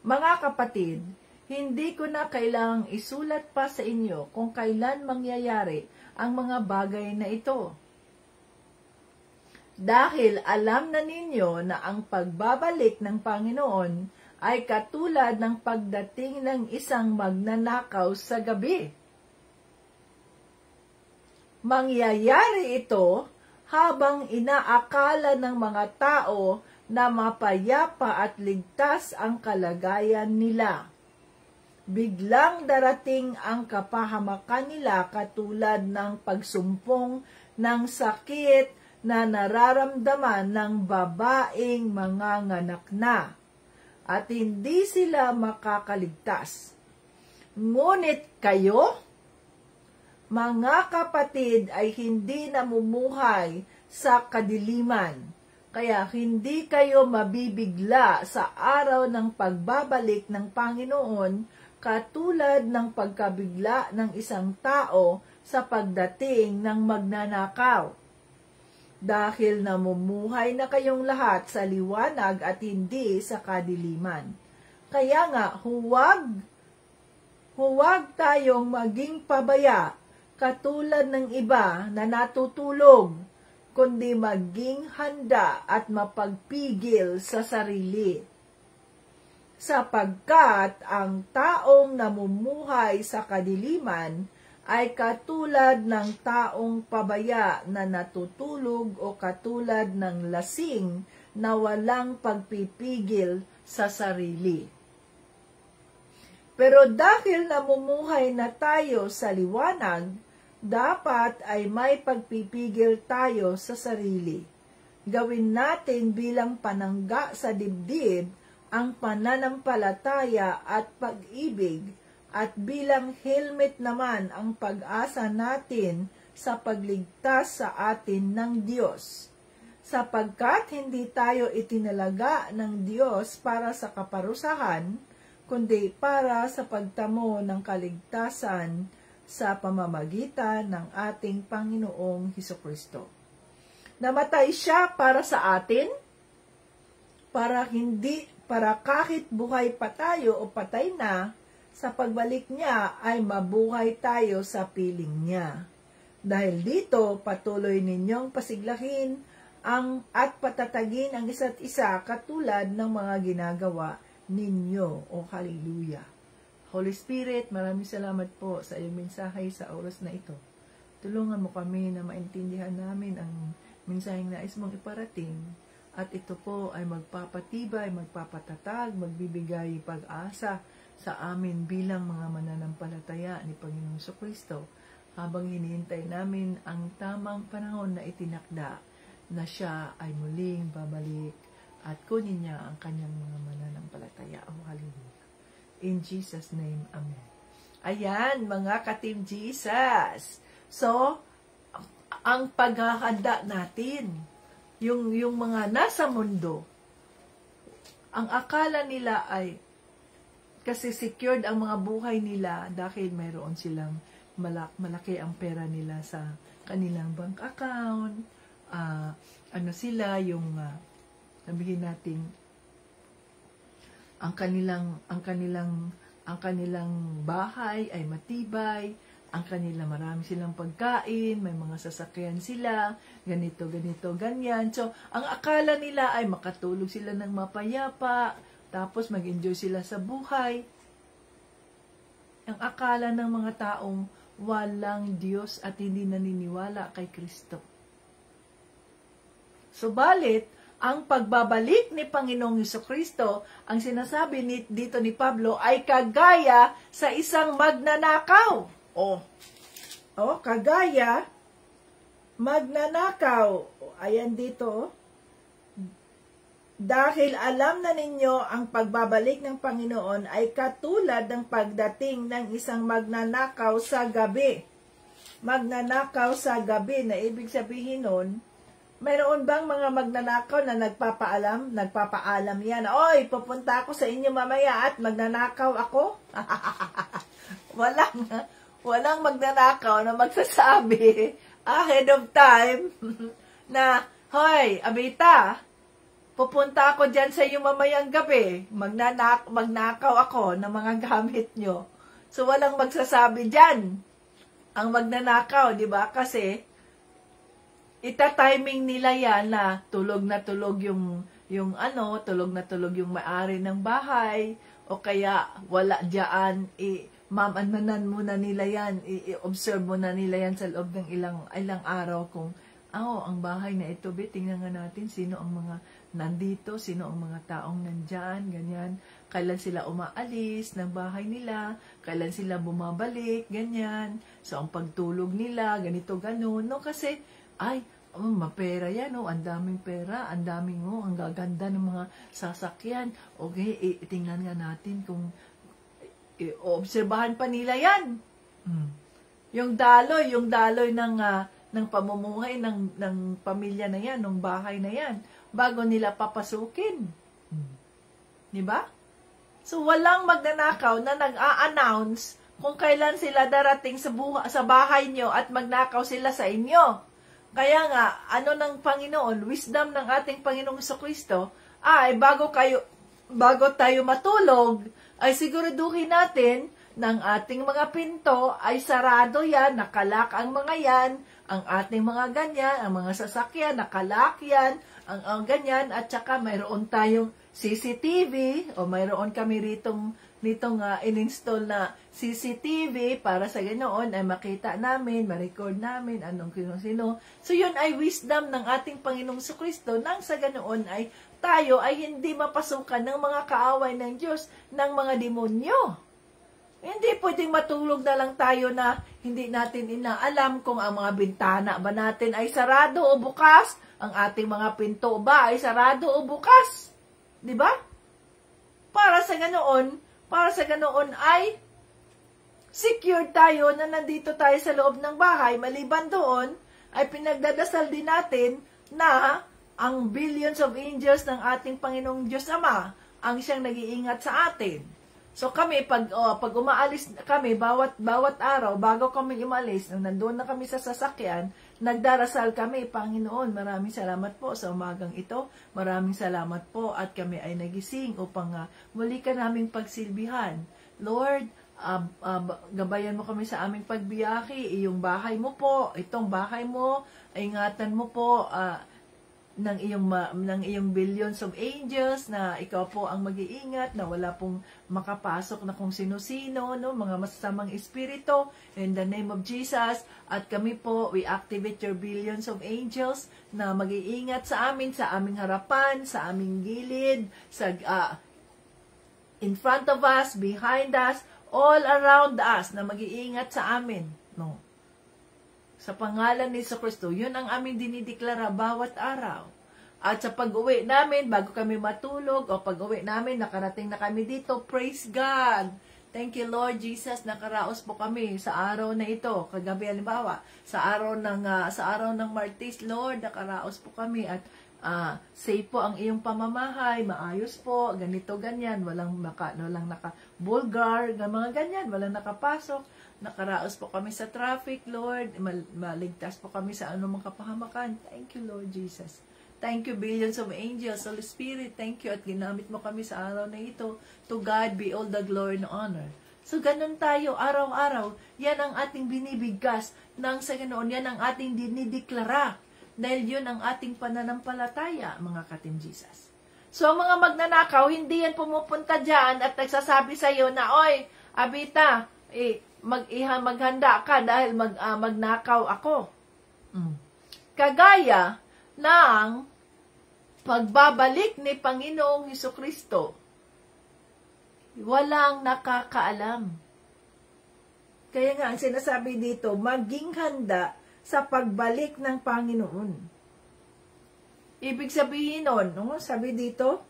Mga kapatid, hindi ko na kailangang isulat pa sa inyo kung kailan mangyayari ang mga bagay na ito. Dahil alam na ninyo na ang pagbabalik ng Panginoon ay katulad ng pagdating ng isang magnanakaw sa gabi. Mangyayari ito habang inaakala ng mga tao na mapayapa at ligtas ang kalagayan nila. Biglang darating ang kapahamakan nila katulad ng pagsumpong ng sakit na nararamdaman ng babaeng manganganak na, at hindi sila makakaligtas. Ngunit kayo, mga kapatid, ay hindi namumuhay sa kadiliman, kaya hindi kayo mabibigla sa araw ng pagbabalik ng Panginoon katulad ng pagkabigla ng isang tao sa pagdating ng magnanakaw. Dahil namumuhay na kayong lahat sa liwanag at hindi sa kadiliman. Kaya nga, huwag tayong maging pabaya katulad ng iba na natutulog, kundi maging handa at mapagpigil sa sarili. Sapagkat ang taong namumuhay sa kadiliman ay katulad ng taong pabaya na natutulog o katulad ng lasing na walang pagpipigil sa sarili. Pero dahil namumuhay na tayo sa liwanag, dapat ay may pagpipigil tayo sa sarili. Gawin natin bilang panangga sa dibdib ang pananampalataya at pag-ibig, at bilang helmet naman ang pag-asa natin sa pagligtas sa atin ng Diyos. Sapagkat hindi tayo itinalaga ng Diyos para sa kaparusahan, kundi para sa pagtamo ng kaligtasan sa pamamagitan ng ating Panginoong Hesukristo. Namatay siya para sa atin, para kahit buhay pa tayo o patay na, sa pagbalik niya ay mabuhay tayo sa piling niya. Dahil dito, patuloy ninyong pasiglahin at patatagin ang isa't isa katulad ng mga ginagawa ninyo. O hallelujah. Holy Spirit, maraming salamat po sa iyong mensahe sa oras na ito. Tulungan mo kami na maintindihan namin ang mensaheng nais mong iparating. At ito po ay magpapatibay, magpapatatag, magbibigay pag-asa sa amin bilang mga mananampalataya ni Panginoong Jesucristo habang hinihintay namin ang tamang panahon na itinakda na siya ay muling babalik at kunin niya ang kanyang mga mananampalataya. Oh, hallelujah. In Jesus' name, Amen. Ayan, mga ka-Team Jesus. So, ang paghahanda natin, yung mga nasa mundo, ang akala nila ay kasi secured ang mga buhay nila dahil mayroon silang malaki ang pera nila sa kanilang bank account. Sabihin natin, ang kanilang bahay ay matibay, ang kanila marami silang pagkain, may mga sasakyan sila, ganito, ganyan. So, ang akala nila ay makatulog sila ng mapayapa, tapos mag-enjoy sila sa buhay. Ang akala ng mga taong walang Diyos at hindi naniniwala kay Kristo. Subalit, ang pagbabalik ni Panginoong Hesukristo, ang sinasabi dito ni Pablo, ay kagaya sa isang magnanakaw. Kagaya, magnanakaw. Ayan dito. Dahil alam na ninyo ang pagbabalik ng Panginoon ay katulad ng pagdating ng isang magnanakaw sa gabi. Magnanakaw sa gabi, na ibig sabihin nun, mayroon bang mga magnanakaw na nagpapaalam yan, oy, pupunta ako sa inyo mamaya at magnanakaw ako? Walang magnanakaw na magsasabi ahead of time na, hoy, Abita, pupunta ako dyan sa iyo mamayang gabi, magnakaw ako ng mga gamit nyo. So, walang magsasabi dyan ang magnanakaw, di ba? Kasi, ita-timing nila yan na tulog na tulog yung tulog na tulog yung may-ari ng bahay, o kaya wala dyan, mamananan muna nila yan, i-observe muna nila yan sa loob ng ilang araw kung, ang bahay na ito, tingnan nga natin sino ang mga nandito, sino ang mga taong nandyan, ganyan, kailan sila umaalis ng bahay nila, kailan sila bumabalik, ganyan, so ang pagtulog nila, ganito, ganun, no, kasi, mapera yan, ang daming pera, ang gaganda ng mga sasakyan. Okay, tingnan nga natin kung obserbahan pa nila yan. Yung daloy ng pamumuhay ng pamilya na yan, ng bahay na yan, bago nila papasukin. Diba? So, walang magnanakaw na nag-a-announce kung kailan sila darating sa bahay nyo at magnakaw sila sa inyo. Kaya nga, ng Panginoon, wisdom ng ating Panginoong Hesukristo, ay bago tayo matulog, ay siguraduhin natin ng ating mga pinto ay sarado yan, nakalak ang mga yan, ang ating mga ganyan, ang mga sasakyan, nakalak yan, ang ganyan, at saka mayroon tayong CCTV, o mayroon kami nitong in-install na CCTV para sa ganoon ay makita namin, ma-record namin anong sino. So yun ay wisdom ng ating Panginoong Hesukristo nang sa ganoon ay tayo ay hindi mapasukan ng mga kaaway ng Diyos, ng mga demonyo. Hindi pwedeng matulog na lang tayo na hindi natin inaalam kung ang mga bintana ba natin ay sarado o bukas, ang ating mga pinto ba ay sarado o bukas. Di ba? Para sa ganoon ay secure tayo na nandito tayo sa loob ng bahay. Maliban doon, ay pinagdadasal din natin na ang billions of angels ng ating Panginoong Diyos Ama ang siyang nag-iingat sa atin. So kami, pag umaalis kami, bawat araw, bago kami umalis, nung nandun na kami sa sasakyan, nagdarasal kami, Panginoon, maraming salamat po sa umagang ito, maraming salamat po at kami ay nagising upang muli ka naming pagsilbihan. Lord, gabayan mo kami sa aming pagbiyahe, iyong bahay mo po, itong bahay mo, ingatan mo po ng iyong billions of angels na ikaw po ang mag-iingat, na wala pong makapasok na kung sino-sino, no, mga masasamang espiritu, in the name of Jesus. At kami po, we activate your billions of angels na mag-iingat sa amin, sa aming harapan, sa aming gilid, in front of us, behind us, all around us, na mag-iingat sa amin, no. Sa pangalan ni Hesukristo, yun ang aming dinideklara bawat araw. At sa pag-uwi namin, bago kami matulog, o pag-uwi namin, nakarating na kami dito, praise God! Thank you, Lord Jesus, nakaraos po kami sa araw na ito. Kagabi, halimbawa, sa araw ng Martes, Lord, nakaraos po kami at safe po ang iyong pamamahay, maayos po, ganito, ganyan, walang naka-bulgar, mga ganyan, walang nakapasok. Nakaraos po kami sa traffic, Lord. Maligtas po kami sa anumang kapahamakan. Thank you, Lord Jesus. Thank you, billions of angels, Holy Spirit. Thank you at ginamit mo kami sa araw na ito. To God be all the glory and honor. So, ganun tayo, araw-araw. Yan ang ating binibigkas. Nang sa ganoon, yan ang ating dinideklara. Dahil yun ang ating pananampalataya, mga ka-Team Jesus. So, mga magnanakaw, hindi yan pumupunta dyan at nagsasabi sa iyo na, oy, Abita, maghanda ka dahil magnakaw ako. Kagaya ng pagbabalik ni Panginoong Hesukristo, walang nakakaalam. Kaya nga, ang sinasabi dito, maging handa sa pagbalik ng Panginoon. Ibig sabihin nun, no? Sabi dito,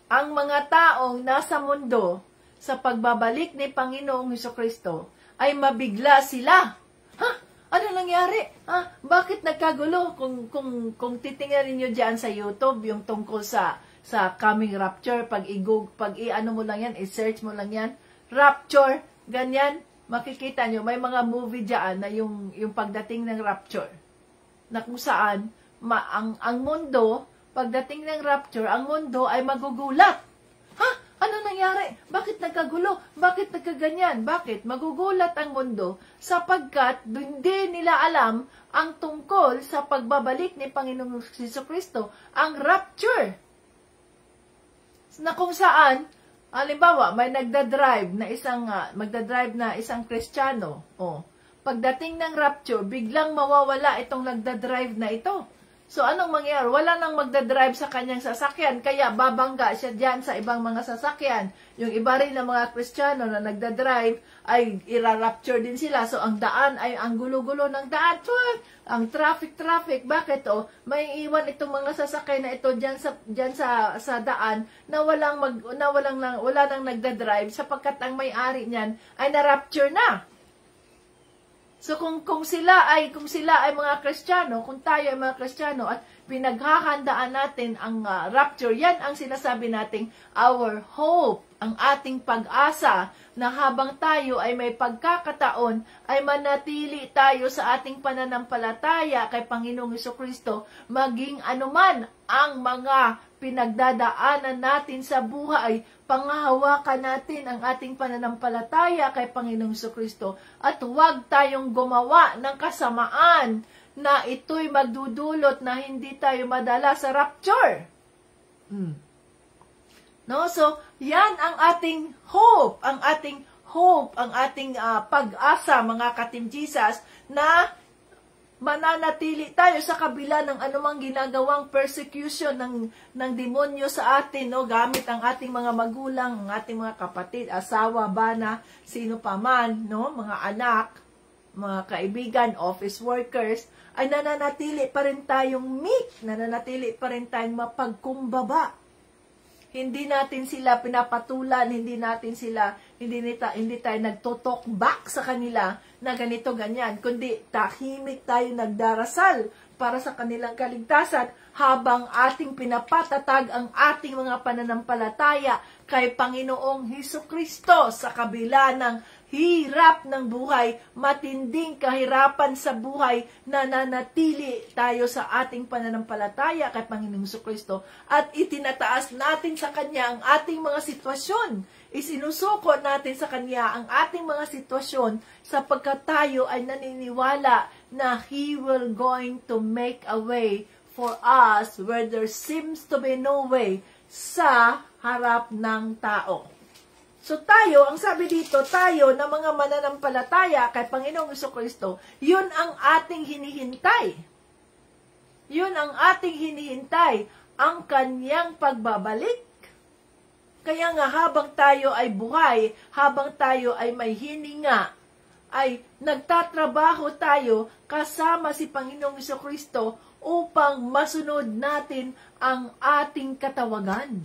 ang mga taong nasa mundo sa pagbabalik ni Panginoong Hesukristo ay mabigla sila. Ha? Ano nangyari? Ha? Bakit nagkagulo? Kung titingnan niyo diyan sa YouTube yung tungkol sa coming rapture, pag i-ano mo lang yan, i-search mo lang yan, rapture, ganyan, makikita nyo, may mga movie diyan na yung pagdating ng rapture, na kung saan, ang mundo, pagdating ng rapture, ang mundo ay magugulat. Ha? Ano nangyari? Bakit nagkagulo? Bakit nagkaganyan? Bakit? Magugulat ang mundo sapagkat hindi nila alam ang tungkol sa pagbabalik ni Panginoong Hesukristo, ang rapture. Na kung saan, halimbawa, may magdadrive na isang Kristiyano. Pagdating ng rapture, biglang mawawala itong nagdadrive na ito. So, anong mangyayari? Wala nang magdadrive sa kanyang sasakyan, kaya babangga siya dyan sa ibang mga sasakyan. Yung iba rin ng mga Kristiyano na nagdadrive, ay ira-rapture din sila. So, ang daan ay ang gulo-gulo ng daan. Ang traffic. Bakit? May iwan itong mga sasakyan na ito dyan sa daan na wala nang nagdadrive sapagkat ang may-ari niyan ay na-rapture na. So kung sila ay mga Kristiyano, kung tayo ay mga Kristiyano at pinaghahandaan natin ang rapture, yan ang sinasabi nating our hope, ang ating pag-asa na habang tayo ay may pagkakataon ay manatili tayo sa ating pananampalataya kay Panginoong Hesukristo, maging anuman ang mga pinagdadaanan natin sa buhay, panghahawakan natin ang ating pananampalataya kay Panginoong Hesukristo at huwag tayong gumawa ng kasamaan na ito'y magdudulot na hindi tayo madala sa rapture. No? So, yan ang ating hope, ang ating pag-asa, mga ka-Team Jesus, na mananatili tayo sa kabila ng anumang ginagawang persecution ng demonyo sa atin, no? Gamit ang ating mga magulang, ang ating mga kapatid, asawa, bana, sino pa man, no? Mga anak, mga kaibigan, office workers, ay nananatili pa rin tayong meek, nananatili pa rin tayong mapagkumbaba. Hindi natin sila pinapatulan, hindi tayo nagtotalk back sa kanila na ganito, ganyan, kundi tahimik tayo nagdarasal para sa kanilang kaligtasan habang ating pinapatatag ang ating mga pananampalataya kay Panginoong Hesukristo sa kabila ng hirap ng buhay, matinding kahirapan sa buhay, nananatili tayo sa ating pananampalataya kay Panginoong Hesukristo at itinataas natin sa Kanya ang ating mga sitwasyon. Isinusuko natin sa Kanya ang ating mga sitwasyon sapagkat tayo ay naniniwala na He will going to make a way for us where there seems to be no way sa harap ng tao. So tayo, ang sabi dito, tayo na mga mananampalataya kay Panginoong Hesukristo, yun ang ating hinihintay. Yun ang ating hinihintay, ang Kanyang pagbabalik. Kaya nga habang tayo ay buhay, habang tayo ay may hininga, ay nagtatrabaho tayo kasama si Panginoong Hesukristo upang masunod natin ang ating katawagan.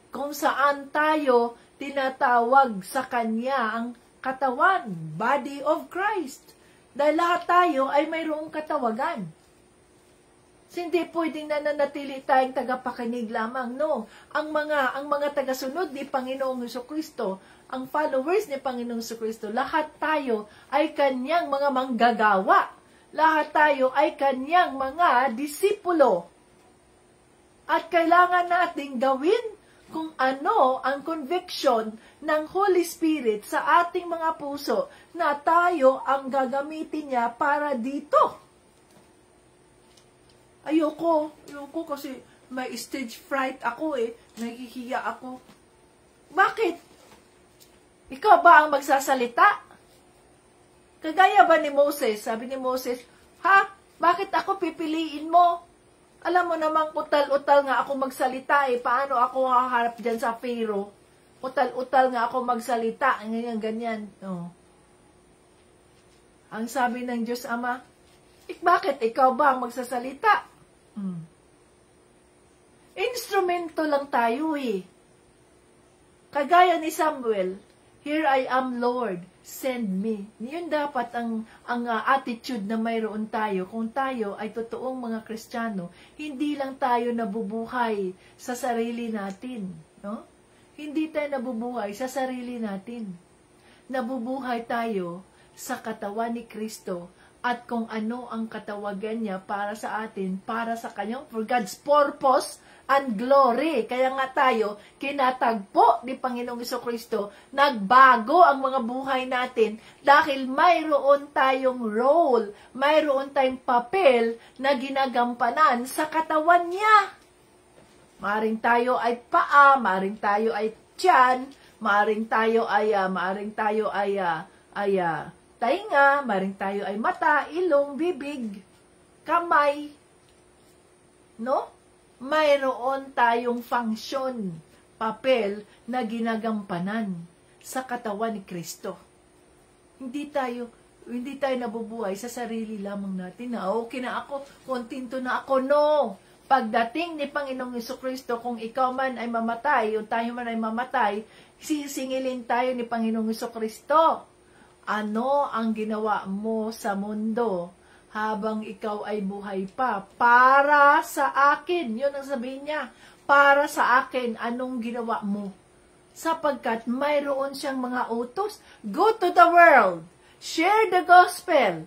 Kung saan tayo tinatawag sa Kanya ang katawan, body of Christ. Dahil lahat tayo ay mayroong katawagan. Hindi pwedeng nananatili tayong tagapakinig lamang, no. Ang mga tagasunod ni Panginoong Hesukristo, ang followers ni Panginoong Hesukristo, lahat tayo ay Kanyang mga manggagawa. Lahat tayo ay Kanyang mga disipulo. At kailangan nating gawin kung ano ang conviction ng Holy Spirit sa ating mga puso na tayo ang gagamitin niya para dito. Ayoko kasi may stage fright ako nahihiya ako. Bakit? Ikaw ba ang magsasalita? Kagaya ba ni Moses? Sabi ni Moses, ha? Bakit ako pipiliin mo? Alam mo namang utal-utal nga ako magsalita eh. Paano ako haharap dyan sa Pharaoh? Utal-utal nga ako magsalita. Ganyan. No. Ang sabi ng Diyos Ama, bakit ikaw ba ang magsasalita? Instrumento lang tayo eh. Kagaya ni Samuel, here I am Lord, send me. Yun dapat ang attitude na mayroon tayo. Kung tayo ay totoong mga Kristiyano, hindi lang tayo nabubuhay sa sarili natin. No? Hindi tayo nabubuhay sa sarili natin. Nabubuhay tayo sa katawan ni Kristo at kung ano ang katawagan niya para sa atin, para sa kanyang, for God's purpose and glory. Kaya nga tayo, kinatagpo ni Panginoong Jesucristo, nagbago ang mga buhay natin dahil mayroon tayong role, mayroon tayong papel na ginagampanan sa katawan niya. Maaring tayo ay paa, maaring tayo ay tiyan, maaring tayo ay tainga, maring tayo ay mata, ilong, bibig, kamay. No? Mayroon tayong function, papel na ginagampanan sa katawan ni Kristo. Hindi tayo nabubuhay sa sarili lamang natin na okay na ako, kontento na ako. No! Pagdating ni Panginoong Jesucristo, kung ikaw man ay mamatay o tayo man ay mamatay, sisingilin tayo ni Panginoong Jesucristo. Ano ang ginawa mo sa mundo habang ikaw ay buhay pa? Para sa akin. Yun ang sabihin niya. Para sa akin, anong ginawa mo? Sapagkat mayroon siyang mga utos. Go to the world. Share the gospel.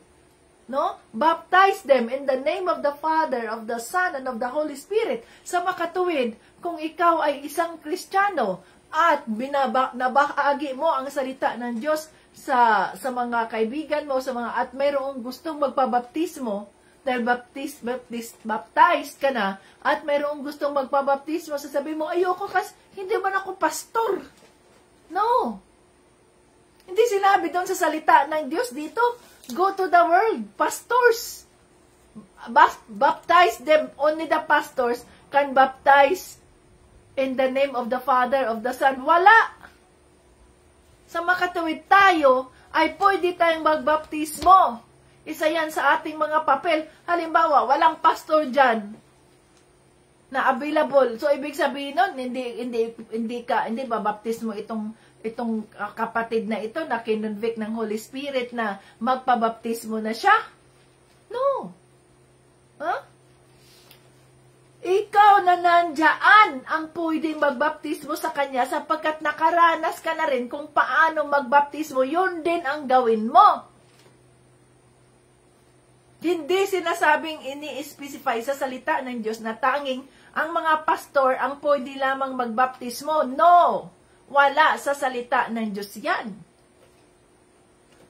No? Baptize them in the name of the Father, of the Son, and of the Holy Spirit. Sa makatuwid, kung ikaw ay isang Kristiyano at nabahagi mo ang salita ng Diyos sa mga kaibigan mo, at mayroong gustong magpabaptismo, dahil baptized ka na, at mayroong gustong magpabaptismo, sasabihin mo, ayoko kasi, hindi man ako pastor. No. Hindi sinabi doon sa salita ng Diyos dito, go to the world, pastors. Baptize them, only the pastors can baptize in the name of the Father, of the Son. Wala. Sa makatuwid tayo, ay pwede tayong magbaptismo. Isa yan sa ating mga papel. Halimbawa, walang pastor dyan na available. So, ibig sabihin nun, hindi babaptismo itong kapatid na ito na kinonvict ng Holy Spirit na magpabaptismo na siya. No. Huh? Ikaw na nandiyan ang pwedeng magbaptismo sa kanya sapagkat nakaranas ka na rin kung paano magbaptismo, yun din ang gawin mo. Hindi sinasabing ini-specify sa salita ng Diyos na tanging ang mga pastor ang pwede lamang magbaptismo. No! Wala sa salita ng Diyos yan.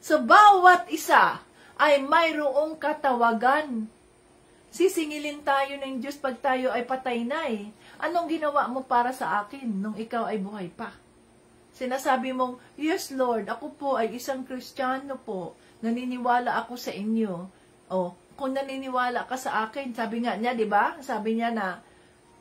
So, bawat isa ay mayroong katawagan. Sisingilin tayo ng Diyos pag tayo ay patay na eh. Anong ginawa mo para sa akin nung ikaw ay buhay pa? Sinasabi mong, yes Lord, ako po ay isang Kristiyano po. Naniniwala ako sa inyo. O, kung naniniwala ka sa akin, sabi nga niya, di ba? Sabi niya na,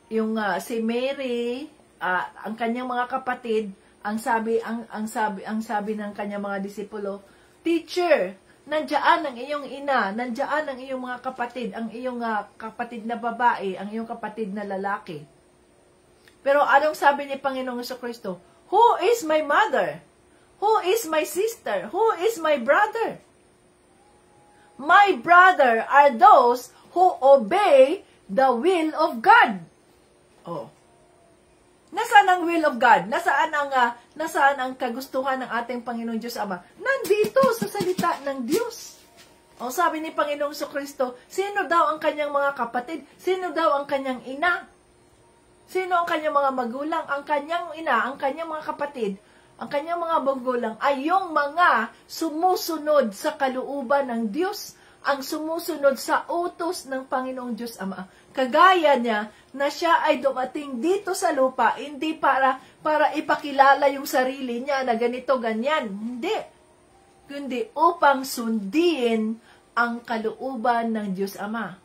yung si Mary, ang kanyang mga kapatid, ang sabi ng kanyang mga disipulo, Teacher, nandiyan ang iyong ina, nandiyan ang iyong mga kapatid, ang iyong kapatid na babae, ang iyong kapatid na lalaki. Pero anong sabi ni Panginoong Jesucristo? Who is my mother? Who is my sister? Who is my brother? My brother are those who obey the will of God. Oh. Nasaan ang will of God? Nasaan ang kagustuhan ng ating Panginoong Diyos Ama? Nandito sa salita ng Diyos. O sabi ni Panginoong Jesucristo, sino daw ang kanyang mga kapatid? Sino daw ang kanyang ina? Sino ang kanyang mga magulang? Ang kanyang ina, ang kanyang mga kapatid, ang kanyang mga magulang ay yung mga sumusunod sa kalooban ng Diyos ang sumusunod sa utos ng Panginoong Diyos Ama. Kagaya niya na siya ay dumating dito sa lupa, hindi para ipakilala yung sarili niya na ganito, ganyan. Hindi. Kundi upang sundin ang kalooban ng Diyos Ama.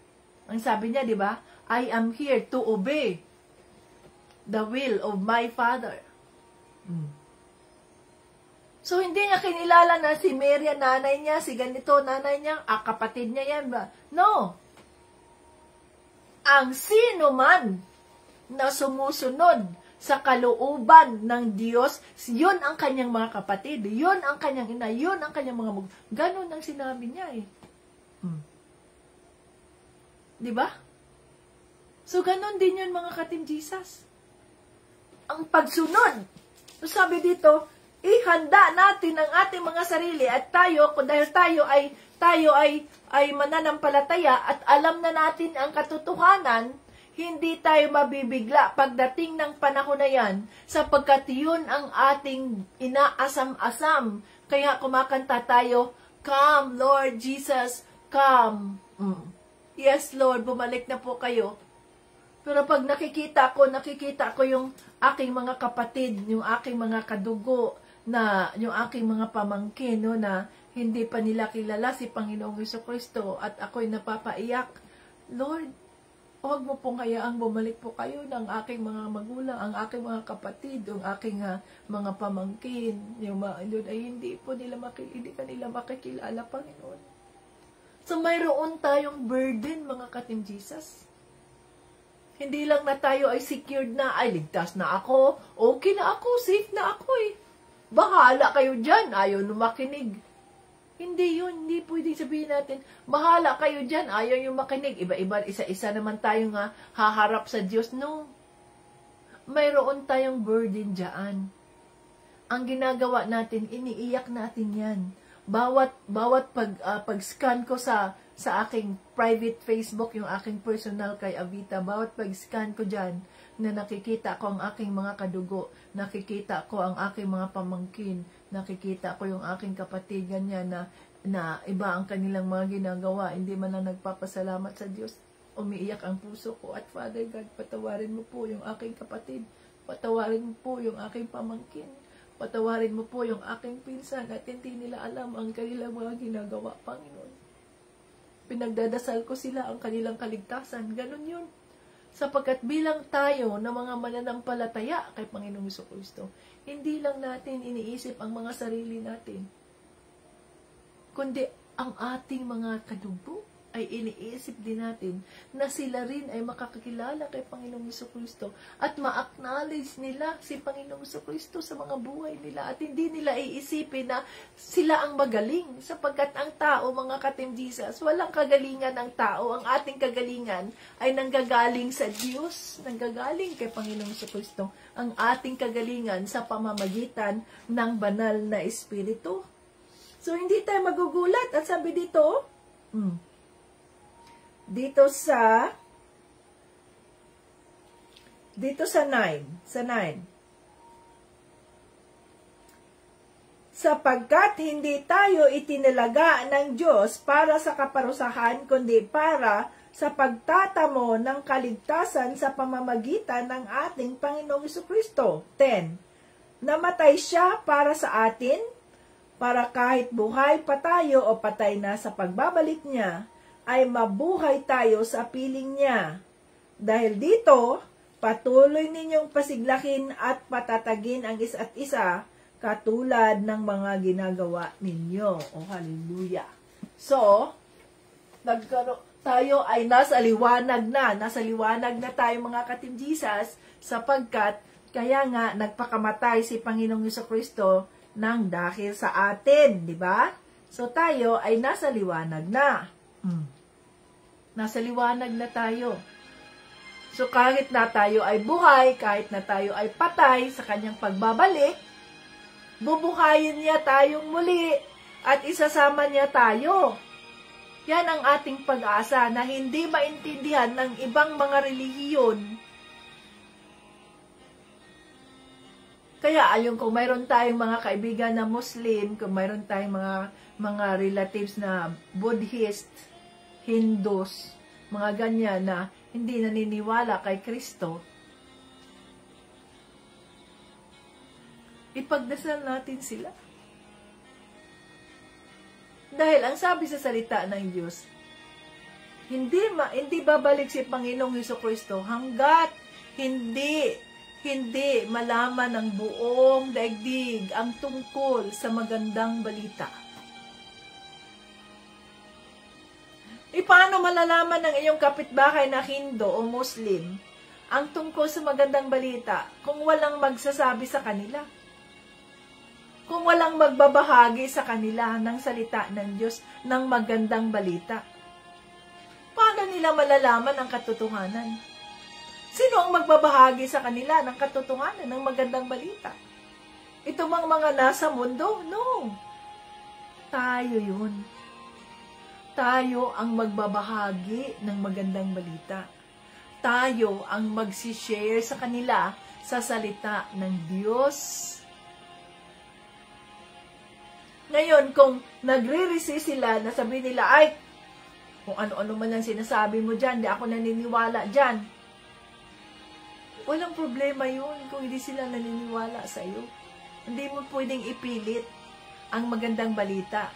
Ang sabi niya, di ba? I am here to obey the will of my Father. So, hindi niya kinilala na si Mary, nanay niya, si ganito, nanay niya, kapatid niya yan ba? No. Ang sino man na sumusunod sa kalooban ng Diyos, yun ang kanyang mga kapatid, yun ang kanyang ina, yun ang kanyang mga ganon ang sinabi niya eh. Di ba? So, ganon din yun mga ka-Team Jesus. Ang pagsunod. So, sabi dito, ihanda natin ang ating mga sarili at tayo, dahil tayo ay mananampalataya at alam na natin ang katotohanan, hindi tayo mabibigla pagdating ng panahon na yan, sapagkat yun ang ating inaasam-asam. Kaya kumakanta tayo, "Come, Lord Jesus, come." Yes, Lord, bumalik na po kayo. Pero pag nakikita ko yung aking mga kapatid, yung aking mga kadugo, na yung aking mga pamangkin, no, na hindi pa nila kilala si Panginoong Jesucristo at ako'y napapaiyak, Lord, huwag mo pong hayaang bumalik po kayo ng aking mga magulang, ang aking mga kapatid, yung aking mga pamangkin, yung ay hindi kanila makikilala, Panginoon. So mayroon tayong burden, mga ka-Team Jesus. Hindi lang na tayo ay secured na, ay ligtas na ako, okay na ako, safe na ako eh. Bahala kayo dyan, ayaw nyo makinig. Hindi yun, hindi pwedeng sabihin natin, bahala kayo dyan, ayaw nyo makinig. Iba-iba, isa-isa naman tayo nga haharap sa Diyos. No. Mayroon tayong burden dyan. Ang ginagawa natin, iniiyak natin yan. Bawat pag-scan ko sa aking private Facebook, yung aking personal kay Avita, bawat pag-scan ko dyan, na nakikita ko ang aking mga kadugo, nakikita ko ang aking mga pamangkin, nakikita ko yung aking kapatid, ganyan na iba ang kanilang mga ginagawa, hindi man lang nagpapasalamat sa Diyos. Umiiyak ang puso ko, at Father God, patawarin mo po yung aking kapatid, patawarin mo po yung aking pamangkin, patawarin mo po yung aking pinsan, at hindi nila alam ang kanilang mga ginagawa, Panginoon. Pinagdadasal ko sila ang kanilang kaligtasan, ganun yun. Sapagkat bilang tayo na mga mananampalataya kay Panginoong Jesucristo, hindi lang natin iniisip ang mga sarili natin, kundi ang ating mga kadugo ay iniisip din natin na sila rin ay makakakilala kay Panginoong Jesucristo at ma-acknowledge nila si Panginoong Jesucristo sa mga buhay nila at hindi nila iisipin na sila ang magaling, sapagkat ang tao, mga ka-Team Jesus, walang kagalingan ng tao. Ang ating kagalingan ay nanggagaling sa Diyos, nanggagaling kay Panginoong Jesucristo. Ang ating kagalingan sa pamamagitan ng banal na Espiritu. So, hindi tayo magugulat. At sabi dito, dito sa 9, sapagkat hindi tayo itinalaga ng Diyos para sa kaparusahan, kundi para sa pagtatamo ng kaligtasan sa pamamagitan ng ating Panginoong Jesucristo. 10. Namatay siya para sa atin, para kahit buhay pa tayo o patay na sa pagbabalik niya, ay mabuhay tayo sa piling niya. Dahil dito, patuloy ninyong pasiglakin at patatagin ang isa't isa katulad ng mga ginagawa ninyo. Oh, hallelujah. So, tayo ay nasa liwanag na tayo, mga ka-Team Jesus, sapagkat kaya nga nagpakamatay si Panginoong Jesucristo nang dahil sa atin, di ba? So, tayo ay nasa liwanag na. Nasa liwanag na tayo. So, kahit na tayo ay buhay, kahit na tayo ay patay sa kanyang pagbabalik, bubuhayin niya tayong muli at isasama niya tayo. Yan ang ating pag-asa na hindi maintindihan ng ibang mga relihiyon. Kaya ayon kung mayroon tayong mga kaibigan na Muslim, kung mayroon tayong mga relatives na Buddhist, Hindus, mga ganyan na hindi naniniwala kay Kristo, ipagdasal natin sila. Dahil ang sabi sa salita ng Diyos, hindi babalik si Panginoong Hesukristo hanggat hindi malaman ng buong daigdig ang tungkol sa magandang balita. Paano malalaman ng iyong kapitbahay na Hindu o Muslim ang tungkol sa magandang balita kung walang magsasabi sa kanila? Kung walang magbabahagi sa kanila ng salita ng Diyos ng magandang balita? Paano nila malalaman ang katotohanan? Sino ang magbabahagi sa kanila ng katotohanan ng magandang balita? Ito bang mga nasa mundo? No. Tayo yun. Tayo ang magbabahagi ng magandang balita. Tayo ang magsishare sa kanila sa salita ng Diyos. Ngayon, kung nagre-resist sila, na sabi nila, ay, kung ano-ano man ang sinasabi mo dyan, di ako naniniwala dyan. Walang problema yun kung hindi sila naniniwala sa iyo. Hindi mo pwedeng ipilit ang magandang balita.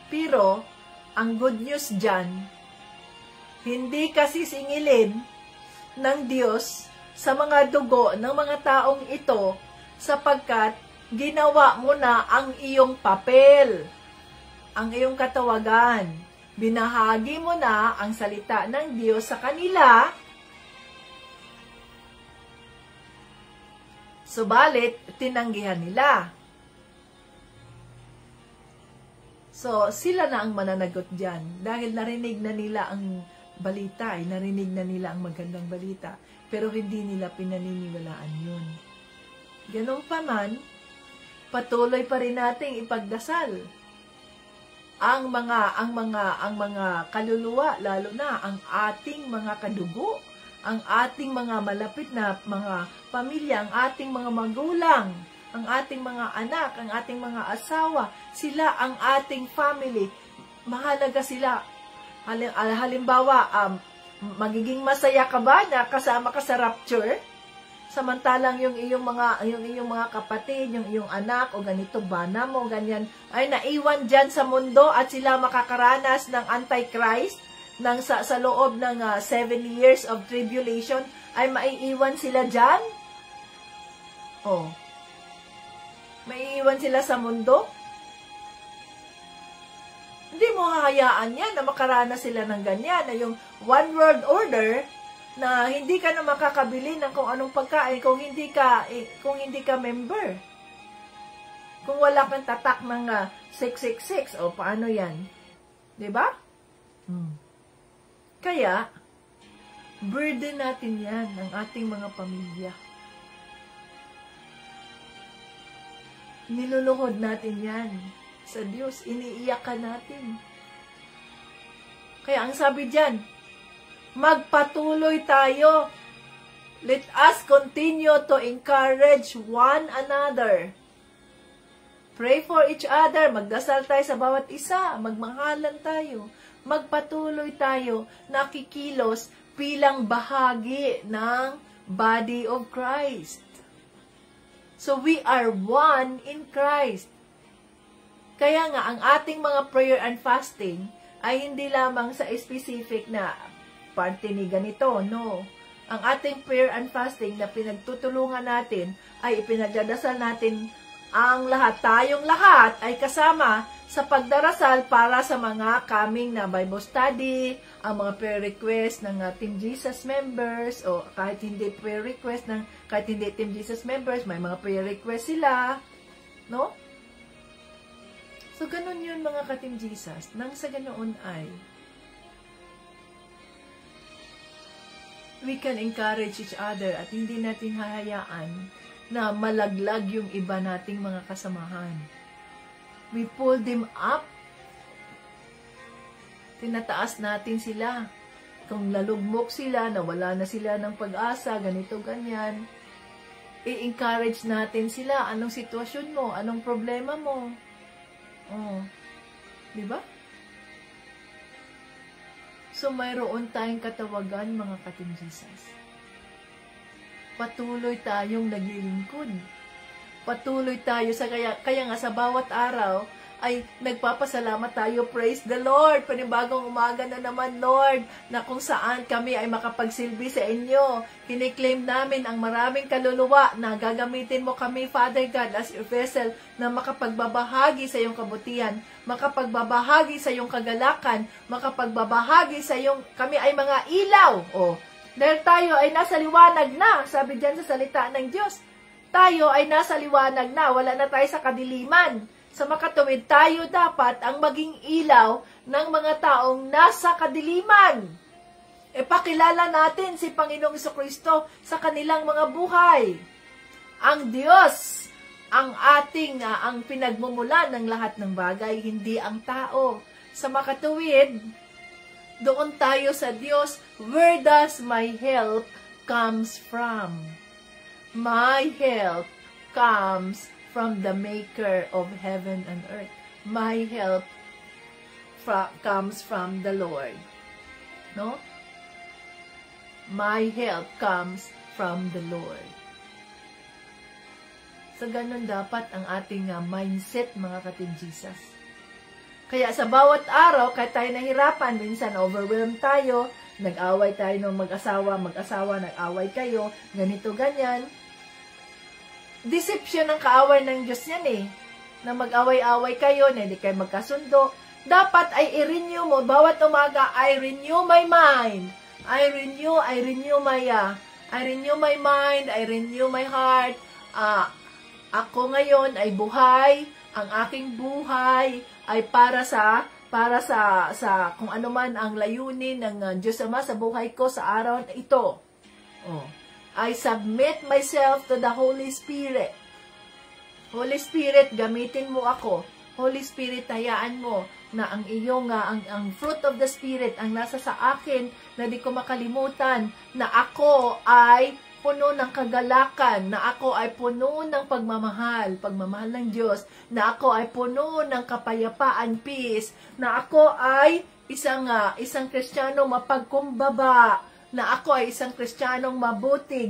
Pero, ang good news dyan, hindi kasi singilin ng Diyos sa mga dugo ng mga taong ito sapagkat ginawa mo na ang iyong papel, ang iyong katawagan. Binahagi mo na ang salita ng Diyos sa kanila, subalit tinanggihan nila. So, sila na ang mananagot dyan. Dahil narinig na nila ang balita, narinig na nila ang magandang balita, pero hindi nila pinaniniwalaan yun. Ganun pa man, patuloy pa rin nating ipagdasal ang mga kaluluwa, lalo na ang ating mga kadugo, ang ating mga malapit na mga pamilya, ang ating mga magulang, ang ating mga anak, ang ating mga asawa, sila ang ating family. Mahalaga sila. Halimbawa, magiging masaya ka ba na kasama ka sa rapture? Samantalang yung iyong mga kapatid, yung iyong anak, o ganito bana mo, ganyan, ay naiwan dyan sa mundo at sila makakaranas ng Antichrist, sa loob ng 7 years of tribulation, ay maiiwan sila dyan? Oh. Maiiwan sila sa mundo? Hindi mo hahayaan yan na makaranas sila ng ganyan, na yung one world order, na hindi ka na makakabili ng kung anong pagkain kung hindi ka member. Kung wala kang tatak ng 666, o paano yan? 'Di ba? Kaya, burden natin yan, ang ating mga pamilya. Niluluhod natin yan sa Diyos. Iniiyakan natin. Kaya ang sabi dyan, magpatuloy tayo. Let us continue to encourage one another. Pray for each other. Magdasal tayo sa bawat isa. Magmahalan tayo. Magpatuloy tayo na kikilos bilang bahagi ng body of Christ. So we are one in Christ. Kaya nga, ang ating mga prayer and fasting ay hindi lamang sa specific na parte ni ganito, no. Ang ating prayer and fasting na pinagtutulungan natin ay ipinagdadasal natin ang lahat. Tayong lahat ay kasama sa pagdarasal para sa mga coming na Bible study, ang mga prayer request ng Team Jesus members, o kahit hindi prayer request kahit hindi Team Jesus members, may mga prayer request sila, no? So, ganun yun mga ka-Team Jesus. Nang sa ganoon ay we can encourage each other at hindi natin hahayaan na malaglag yung iba nating mga kasamahan. We pull them up. Tinataas natin sila. Kung lalugmok sila, nawala na sila ng pag-asa, ganito, ganyan. I-encourage natin sila. Anong sitwasyon mo? Anong problema mo? Oh. Di ba? So, mayroon tayong katawagan, mga ka-Team Jesus. Patuloy tayong naglilingkod. Patuloy tayo sa kaya nga sa bawat araw ay nagpapasalamat tayo. Praise the Lord. Panibagong umaga na naman, Lord, na kung saan kami ay makapagsilbi sa inyo. Kiniklaim namin ang maraming kaluluwa na gagamitin mo kami, Father God, as your vessel na makapagbabahagi sa iyong kabutihan, makapagbabahagi sa iyong kagalakan, makapagbabahagi sa iyong, kami ay mga ilaw. Oh, dahil tayo ay nasa liwanag na, sabi diyan sa salita ng Diyos. Tayo ay nasa liwanag na, wala na tayo sa kadiliman. Sa makatuwid, tayo dapat ang maging ilaw ng mga taong nasa kadiliman. Pakilala natin si Panginoong Jesucristo sa kanilang mga buhay. Ang Diyos, ang ating, ang pinagmumulan ng lahat ng bagay, hindi ang tao. Sa makatuwid, doon tayo sa Diyos. Where does my help comes from? My help comes from the Maker of heaven and earth. My help comes from the Lord. No? My help comes from the Lord. So, ganun dapat ang ating mindset, mga ka-Team Jesus. Kaya sa bawat araw, kahit tayo nahirapan, minsan overwhelmed tayo, nag-away tayo ng mag-asawa, nag-away kayo, ganito, ganyan. Deception ng kaaway ng Diyos yan eh. Na mag-away-away kayo, na hindi kayo magkasundo. Dapat ay i-renew mo. Bawat umaga, I renew my mind. I renew my mind. I renew my heart. Ako ngayon ay buhay. Ang aking buhay ay para sa kung ano man ang layunin ng Diyos Ama sa buhay ko sa araw na ito. Oh. I submit myself to the Holy Spirit. Holy Spirit, gamitin mo ako. Holy Spirit, hayaan mo na ang iyong, ang fruit of the Spirit, ang nasa sa akin, na di ko makalimutan, na ako ay puno ng kagalakan, na ako ay puno ng pagmamahal ng Diyos, na ako ay puno ng kapayapaan, peace, na ako ay isang Kristiyano mapagkumbaba, na ako ay isang Kristiyanong mabuti,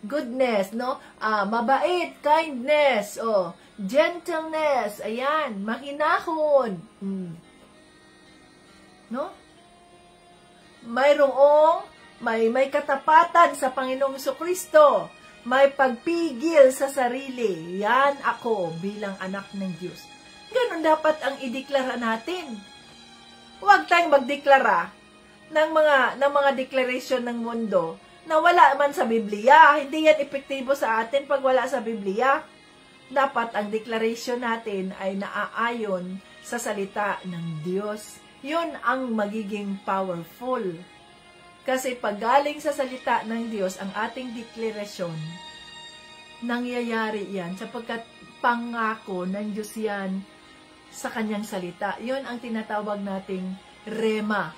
goodness, no? Mabait, kindness, gentleness, ayan, mahinahon. No? May katapatan sa Panginoong Jesucristo. May pagpigil sa sarili. Yan ako bilang anak ng Diyos. Ganun dapat ang ideklara natin. Huwag tayong magdeklara ng mga declaration ng mundo na wala man sa Biblia. Hindi yan epektibo sa atin pag wala sa Biblia. Dapat ang declaration natin ay naaayon sa salita ng Diyos. Yun ang magiging powerful. Kasi pag galing sa salita ng Diyos, ang ating deklarasyon, nangyayari yan sapagkat pangako ng Diyos yan sa kanyang salita. Yun ang tinatawag nating rema.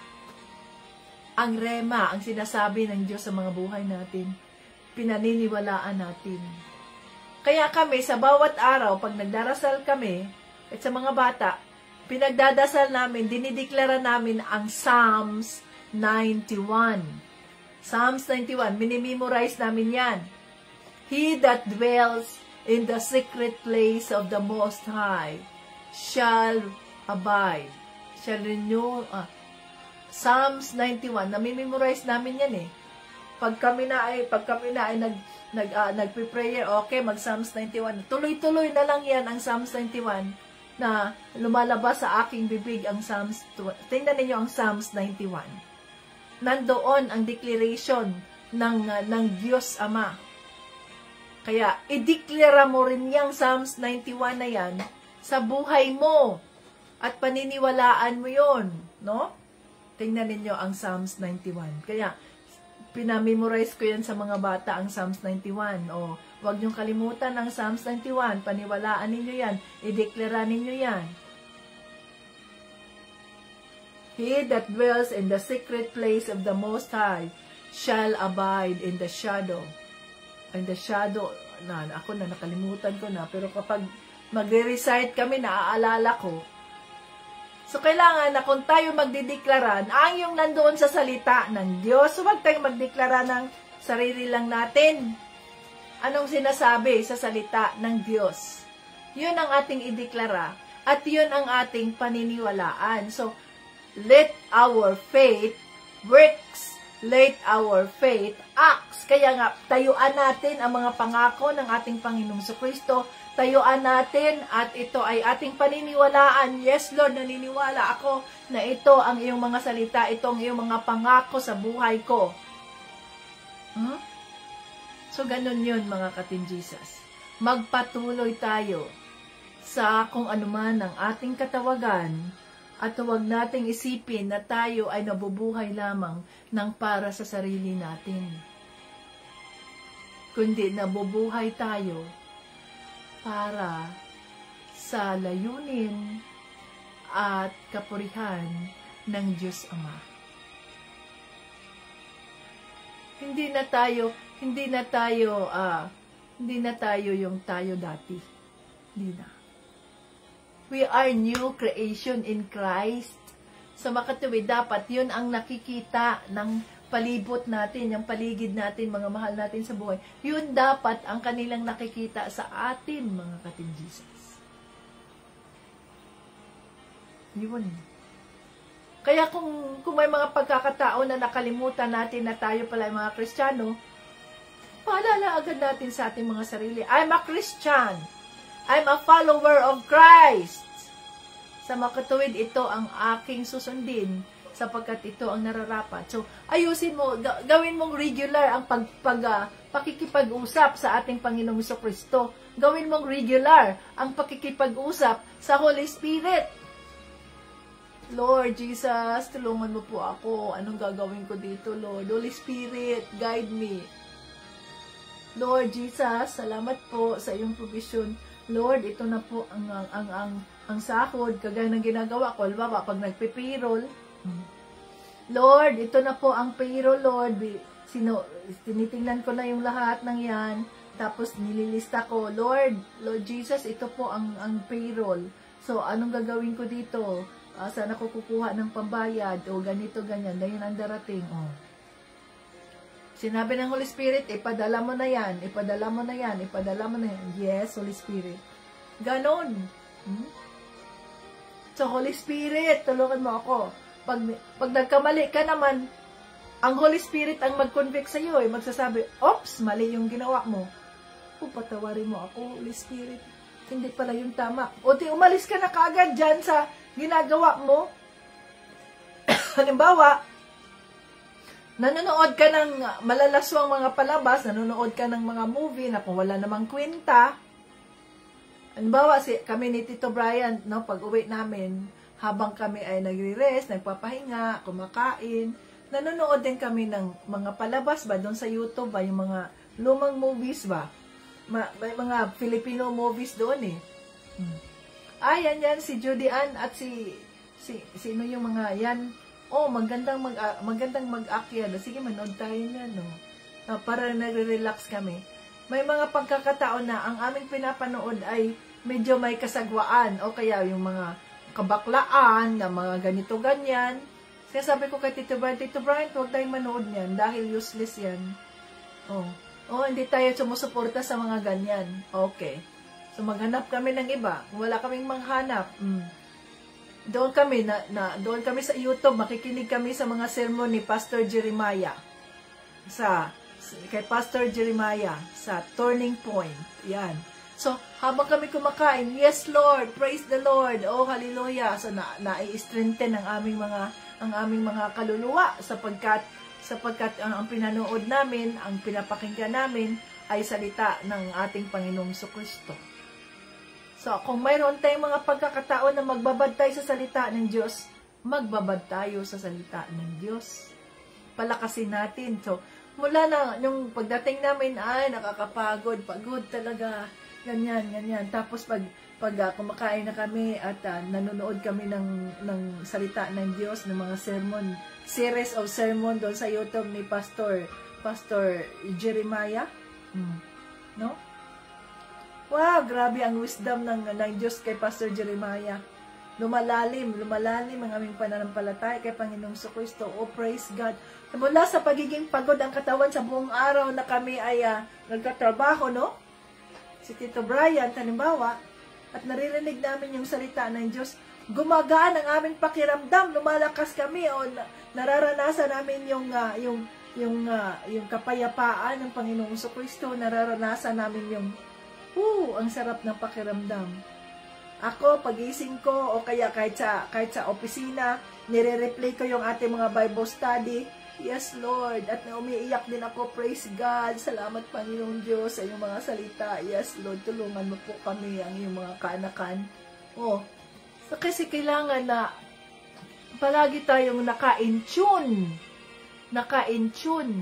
Ang rema, ang sinasabi ng Diyos sa mga buhay natin, pinaniniwalaan natin. Kaya kami, sa bawat araw, pag nagdarasal kami, at sa mga bata, pinagdadasal namin, dinideklara namin ang Psalms 91. Psalms 91, minimemorize namin yan. He that dwells in the secret place of the Most High shall abide, shall renew, Psalms 91, nami-memorize namin yan eh. Pag kami na ay nagpe-prayer, okay, mag-Psalms 91. Tuloy-tuloy na lang yan ang Psalms 91 na lumalabas sa aking bibig ang Psalms. Tingnan ninyo ang Psalms 91. Nandoon ang declaration ng Diyos Ama. Kaya, ideklara mo rin yung Psalms 91 na yan sa buhay mo at paniniwalaan mo yon, no? Tingnan ninyo ang Psalms 91. Kaya, pinamemorize ko yan sa mga bata ang Psalms 91. O, huwag niyong kalimutan ang Psalms 91. Paniwalaan ninyo yan. Ideklara ninyo yan. He that dwells in the secret place of the Most High shall abide in the shadow. In the shadow, ako na nakalimutan ko na, pero kapag magre-recite kami, naaalala ko. So, kailangan na kung tayo magdideklara, ang yung nandoon sa salita ng Diyos, so wag tayong magdeklara ng sarili lang natin. Anong sinasabi sa salita ng Diyos? Yun ang ating ideklara, at yun ang ating paniniwalaan. So, let our faith works, let our faith acts. Kaya nga, tayuan natin ang mga pangako ng ating Panginoong Jesucristo, tayuan natin at ito ay ating paniniwalaan. Yes, Lord, naniniwala ako na ito ang iyong mga salita, ito ang iyong mga pangako sa buhay ko. So, ganun yun mga ka-Team Jesus. Magpatuloy tayo sa kung anuman ang ating katawagan at huwag nating isipin na tayo ay nabubuhay lamang ng para sa sarili natin. Kundi nabubuhay tayo para sa layunin at kapurihan ng Diyos Ama. Hindi na tayo yung tayo dati. Hindi na. We are new creation in Christ. Sa makatuwid, dapat yun ang nakikita ng palibot natin, yung paligid natin, mga mahal natin sa buhay. Yun dapat ang kanilang nakikita sa atin, mga ka-Team Jesus. Yun. Kaya kung may mga pagkakataon na nakalimutan natin na tayo pala ay mga Kristiyano, paalala agad natin sa ating mga sarili, I'm a Christian. I'm a follower of Christ. Sa makatuwid, ito ang aking susundin sapagkat ito ang nararapat. So, ayusin mo, gawin mong regular ang pakikipag-usap sa ating Panginoong Jesucristo. Gawin mong regular ang pakikipag-usap sa Holy Spirit. Lord Jesus, tulungan mo po ako. Anong gagawin ko dito, Lord? Holy Spirit, guide me. Lord Jesus, salamat po sa iyong provision. Lord, ito na po ang sahod, kagaya ng ginagawa ko. Halimbawa, pag nagpe-payroll, Lord, ito na po ang payroll, Lord. Tinitingnan ko na yung lahat ng yan. Tapos, nililista ko, Lord Jesus, ito po ang payroll. So, anong gagawin ko dito? Saan ako kukuha ng pambayad? O ganito, ganyan. Ganyan ang darating. Sinabi ng Holy Spirit, ipadala mo na yan, ipadala mo na yan, ipadala mo na yan. Yes, Holy Spirit. Ganon. So, Holy Spirit, tulungan mo ako. Pag nagkamali ka naman, ang Holy Spirit ang mag-convict sa iyo, magsasabi, oops, mali yung ginawa mo. Patawarin mo ako, Holy Spirit. Hindi pala yung tama. O di, umalis ka na kaagad dyan sa ginagawa mo. Halimbawa, nanonood ka ng malalaswang mga palabas, nanonood ka ng mga movie na kung wala namang kwenta. Halimbawa, kami ni Tito Brian, no, pag uwi namin, habang kami ay nagre-rest, nagpapahinga, kumakain, nanonood din kami ng mga palabas ba, doon sa YouTube ba, yung mga lumang movies ba. May mga Filipino movies doon eh. Yan, si Judy Ann at sino yung mga yan. Magandang mag-act yan. Sige, manood tayo yan, no? Para nagre-relax kami. May mga pagkakataon na ang aming pinapanood ay medyo may kasagwaan o kaya yung mga kabaklaan na mga ganito-ganyan. Kaya sabi ko kay Tito Brian, huwag tayong manood yan dahil useless yan. Hindi tayo sumusuporta sa mga ganyan. Okay. So, maghanap kami ng iba. Kung wala kaming manghanap, doon kami sa YouTube, makikinig kami sa mga sermon ni Pastor Jeremiah. Kay Pastor Jeremiah sa Turning Point. Yan. So, habang kami kumakain, yes Lord, praise the Lord. Oh, hallelujah. So, nai-strengthen ang aming mga kaluluwa sapagkat ang pinanood namin, ang pinapakinggan namin ay salita ng ating Panginoong Jesucristo. So, kung mayroon tayong mga pagkakataon na magbabad tayo sa salita ng Diyos, magbabad tayo sa salita ng Diyos. Palakasin natin. So, mula na, yung pagdating namin, ay, nakakapagod, pagod talaga, ganyan. Tapos, pag kumakain na kami at nanonood kami ng salita ng Diyos, ng mga sermon, series of sermon doon sa YouTube ni Pastor Jeremiah, no? Wow, grabe ang wisdom ng Diyos kay Pastor Jeremiah. Lumalalim ang aming pananampalataya kay Panginoong Kristo. Oh, praise God. Mula sa pagiging pagod ang katawan sa buong araw na kami ay nagtatrabaho, no? Si Tito Brian, halimbawa, at naririnig namin yung salita ng Diyos, gumagaan ang aming pakiramdam, lumalakas kami, o nararanasan namin yung kapayapaan ng Panginoong Kristo, nararanasan namin yung ang sarap ng pakiramdam. Ako, pagising ko, o kaya kahit sa opisina, nire-replay ko yung ating mga Bible study. Yes, Lord. At umiiyak din ako. Praise God. Salamat, Panginoong Diyos, sa iyong mga salita. Yes, Lord. Tulungan mo po kami, ang iyong mga kaanakan. So, kasi kailangan na palagi tayong naka-in-tune,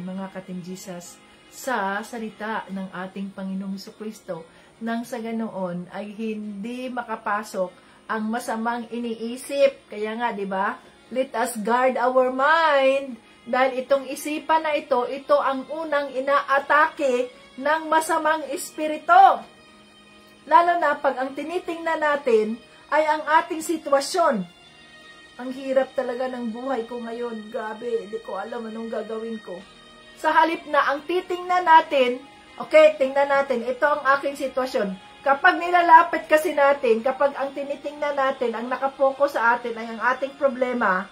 mga ka-Team Jesus, sa salita ng ating Panginoong Kristo, nang sa ganoon ay hindi makapasok ang masamang iniisip. Kaya nga, di ba? Let us guard our mind. Dahil itong isipan na ito ang unang inaatake ng masamang espiritu. Lalo na pag ang tinitingnan natin ay ang ating sitwasyon. Ang hirap talaga ng buhay ko ngayon. Grabe, di ko alam anong gagawin ko. Sa halip na ang titingnan natin, okay, tingnan natin, ito ang aking sitwasyon. Kapag nilalapit kasi natin, kapag ang tinitingnan natin, ang nakapokus sa atin ay ang ating problema,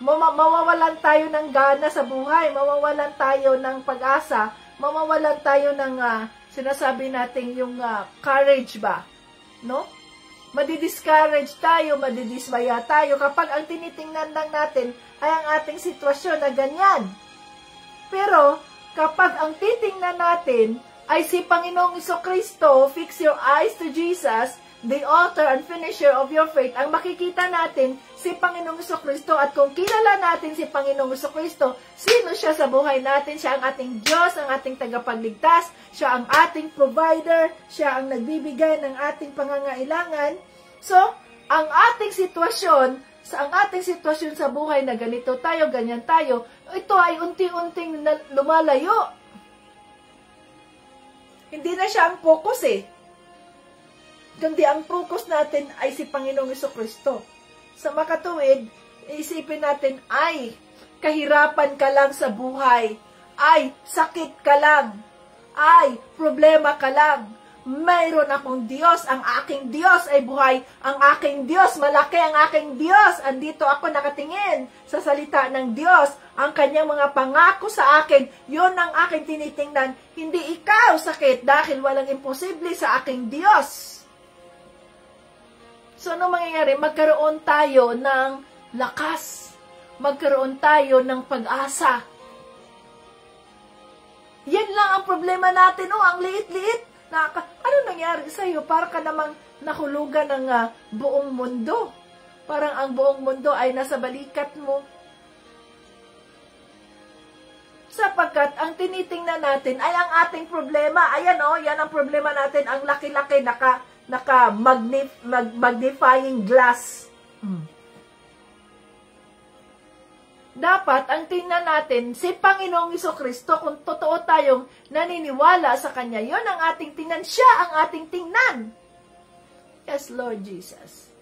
mawawalan tayo ng gana sa buhay, mawawalan tayo ng pag-asa, mawawalan tayo ng sinasabi natin yung courage ba, no? Madidiscourage tayo, madidismaya tayo kapag ang tinitingnan lang natin ay ang ating sitwasyon na ganyan. Pero kapag ang titingnan natin ay si Panginoong Kristo, fix your eyes to Jesus, the author and finisher of your faith, ang makikita natin si Panginoong Kristo, at kung kilala natin si Panginoong Kristo, sino siya sa buhay natin? Siya ang ating Diyos, ang ating tagapagligtas, siya ang ating provider, siya ang nagbibigay ng ating pangangailangan. So, ang ating sitwasyon sa buhay na ganito tayo, ganyan tayo, ito ay unti-unting lumalayo. Hindi na siya ang focus kundi ang focus natin ay si Panginoong Kristo. Sa makatuwid, isipin natin, ay, kahirapan ka lang sa buhay, ay, sakit ka lang, ay, problema ka lang. Mayroon akong Diyos, ang aking Diyos ay buhay, ang aking Diyos, malaki ang aking Diyos. Andito ako nakatingin sa salita ng Diyos, ang kanyang mga pangako sa akin, yon ang aking tinitingnan. Hindi ikaw sakit dahil walang imposible sa aking Diyos. So, ano mangyayari? Magkaroon tayo ng lakas. Magkaroon tayo ng pag-asa. Yan lang ang problema natin, ang liit-liit. Ano nangyari sa'yo? Para ka namang nahulugan ng buong mundo. Parang ang buong mundo ay nasa balikat mo. Sapagkat ang tinitingnan natin ay ang ating problema. Ayan yan ang problema natin. Ang laki-laki, magnifying glass. Dapat, ang tingnan natin, si Panginoong Kristo, kung totoo tayong naniniwala sa Kanya, yon ang ating tingnan. Siya ang ating tingnan. Yes, Lord Jesus.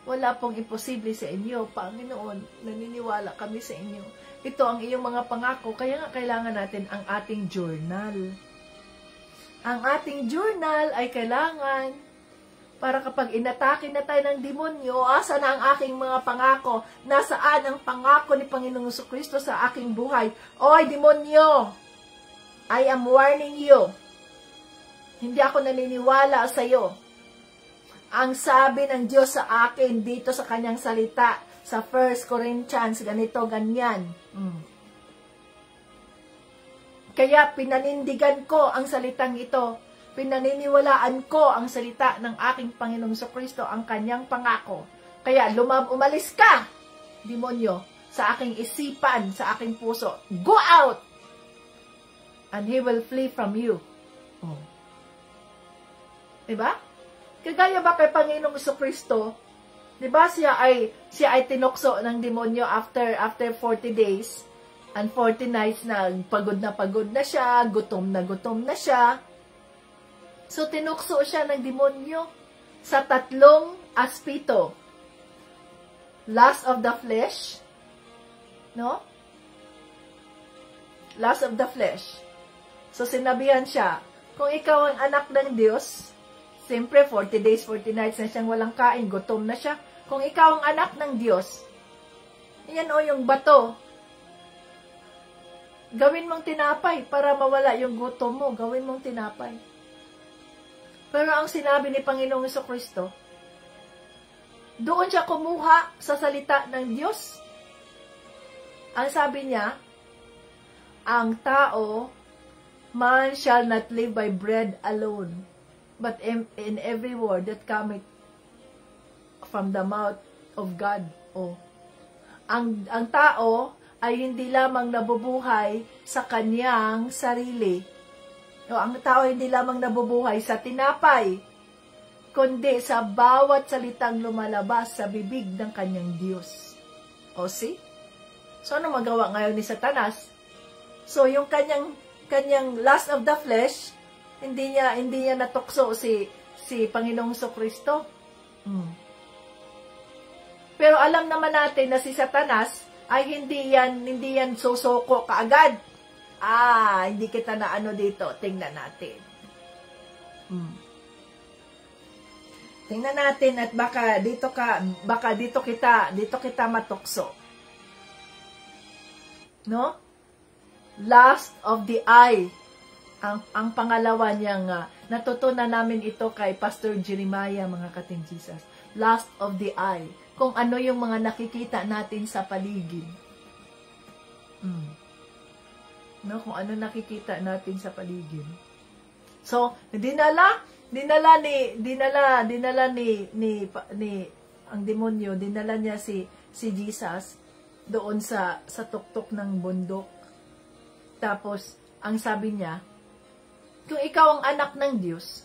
Wala pong imposible sa inyo, Panginoon. Naniniwala kami sa inyo. Ito ang iyong mga pangako, kaya nga kailangan natin ang ating journal. Ang ating journal ay kailangan para kapag inatake na tayo ng demonyo, asa na ang aking mga pangako? Nasaan ang pangako ni Panginoong Kristo sa aking buhay? Oy, demonyo! I am warning you. Hindi ako naniniwala sa iyo. Ang sabi ng Diyos sa akin dito sa kanyang salita, sa 1 Corinthians, ganito, ganyan. Kaya pinanindigan ko ang salitang ito. Pinaniniwalaan ko ang salita ng aking Panginoong Kristo, ang kanyang pangako. Kaya umalis ka, demonyo, sa aking isipan, sa aking puso. Go out! And he will flee from you. Diba? Kagaya ba kay Panginoong Kristo, diba siya ay tinukso ng demonyo after 40 days and 40 nights na pagod na siya, gutom na siya. So, tinukso siya ng demonyo sa 3 aspito. Lust of the flesh, no? Lust of the flesh. So, sinabihan siya, kung ikaw ang anak ng Diyos, siyempre, 40 days, 40 nights na siyang walang kain, gutom na siya. Kung ikaw ang anak ng Diyos, yan o yung bato, gawin mong tinapay para mawala yung gutom mo. Gawin mong tinapay. Pero ang sinabi ni Panginoong Jesucristo, doon siya kumuha sa salita ng Diyos. Ang sabi niya, ang tao, man shall not live by bread alone, but in every word that cometh from the mouth of God. Oh. Ang tao ay hindi lamang nabubuhay sa kanyang sarili. O, ang tao ay hindi lamang nabubuhay sa tinapay, kundi sa bawat salitang lumalabas sa bibig ng kanyang Diyos. O, see? So, ano magawa ngayon ni Satanas? So, yung kanyang lust of the flesh, hindi niya natukso si Panginoong Jesucristo. Pero alam naman natin na si Satanas ay hindi yan susoko kaagad. Hindi kita na ano dito. Tingnan natin. Tingnan natin at baka dito kita matukso. No? Lust of the eye. Ang pangalawa niyang natutunan namin ito kay Pastor Jeremiah, mga kating Jesus. Lust of the eye. Kung ano yung mga nakikita natin sa paligid. No, kung ano nakikita natin sa paligid. So, dinala ni ang demonyo, dinala niya si Jesus doon sa tuktok ng bundok. Tapos, ang sabi niya, kung ikaw ang anak ng Diyos,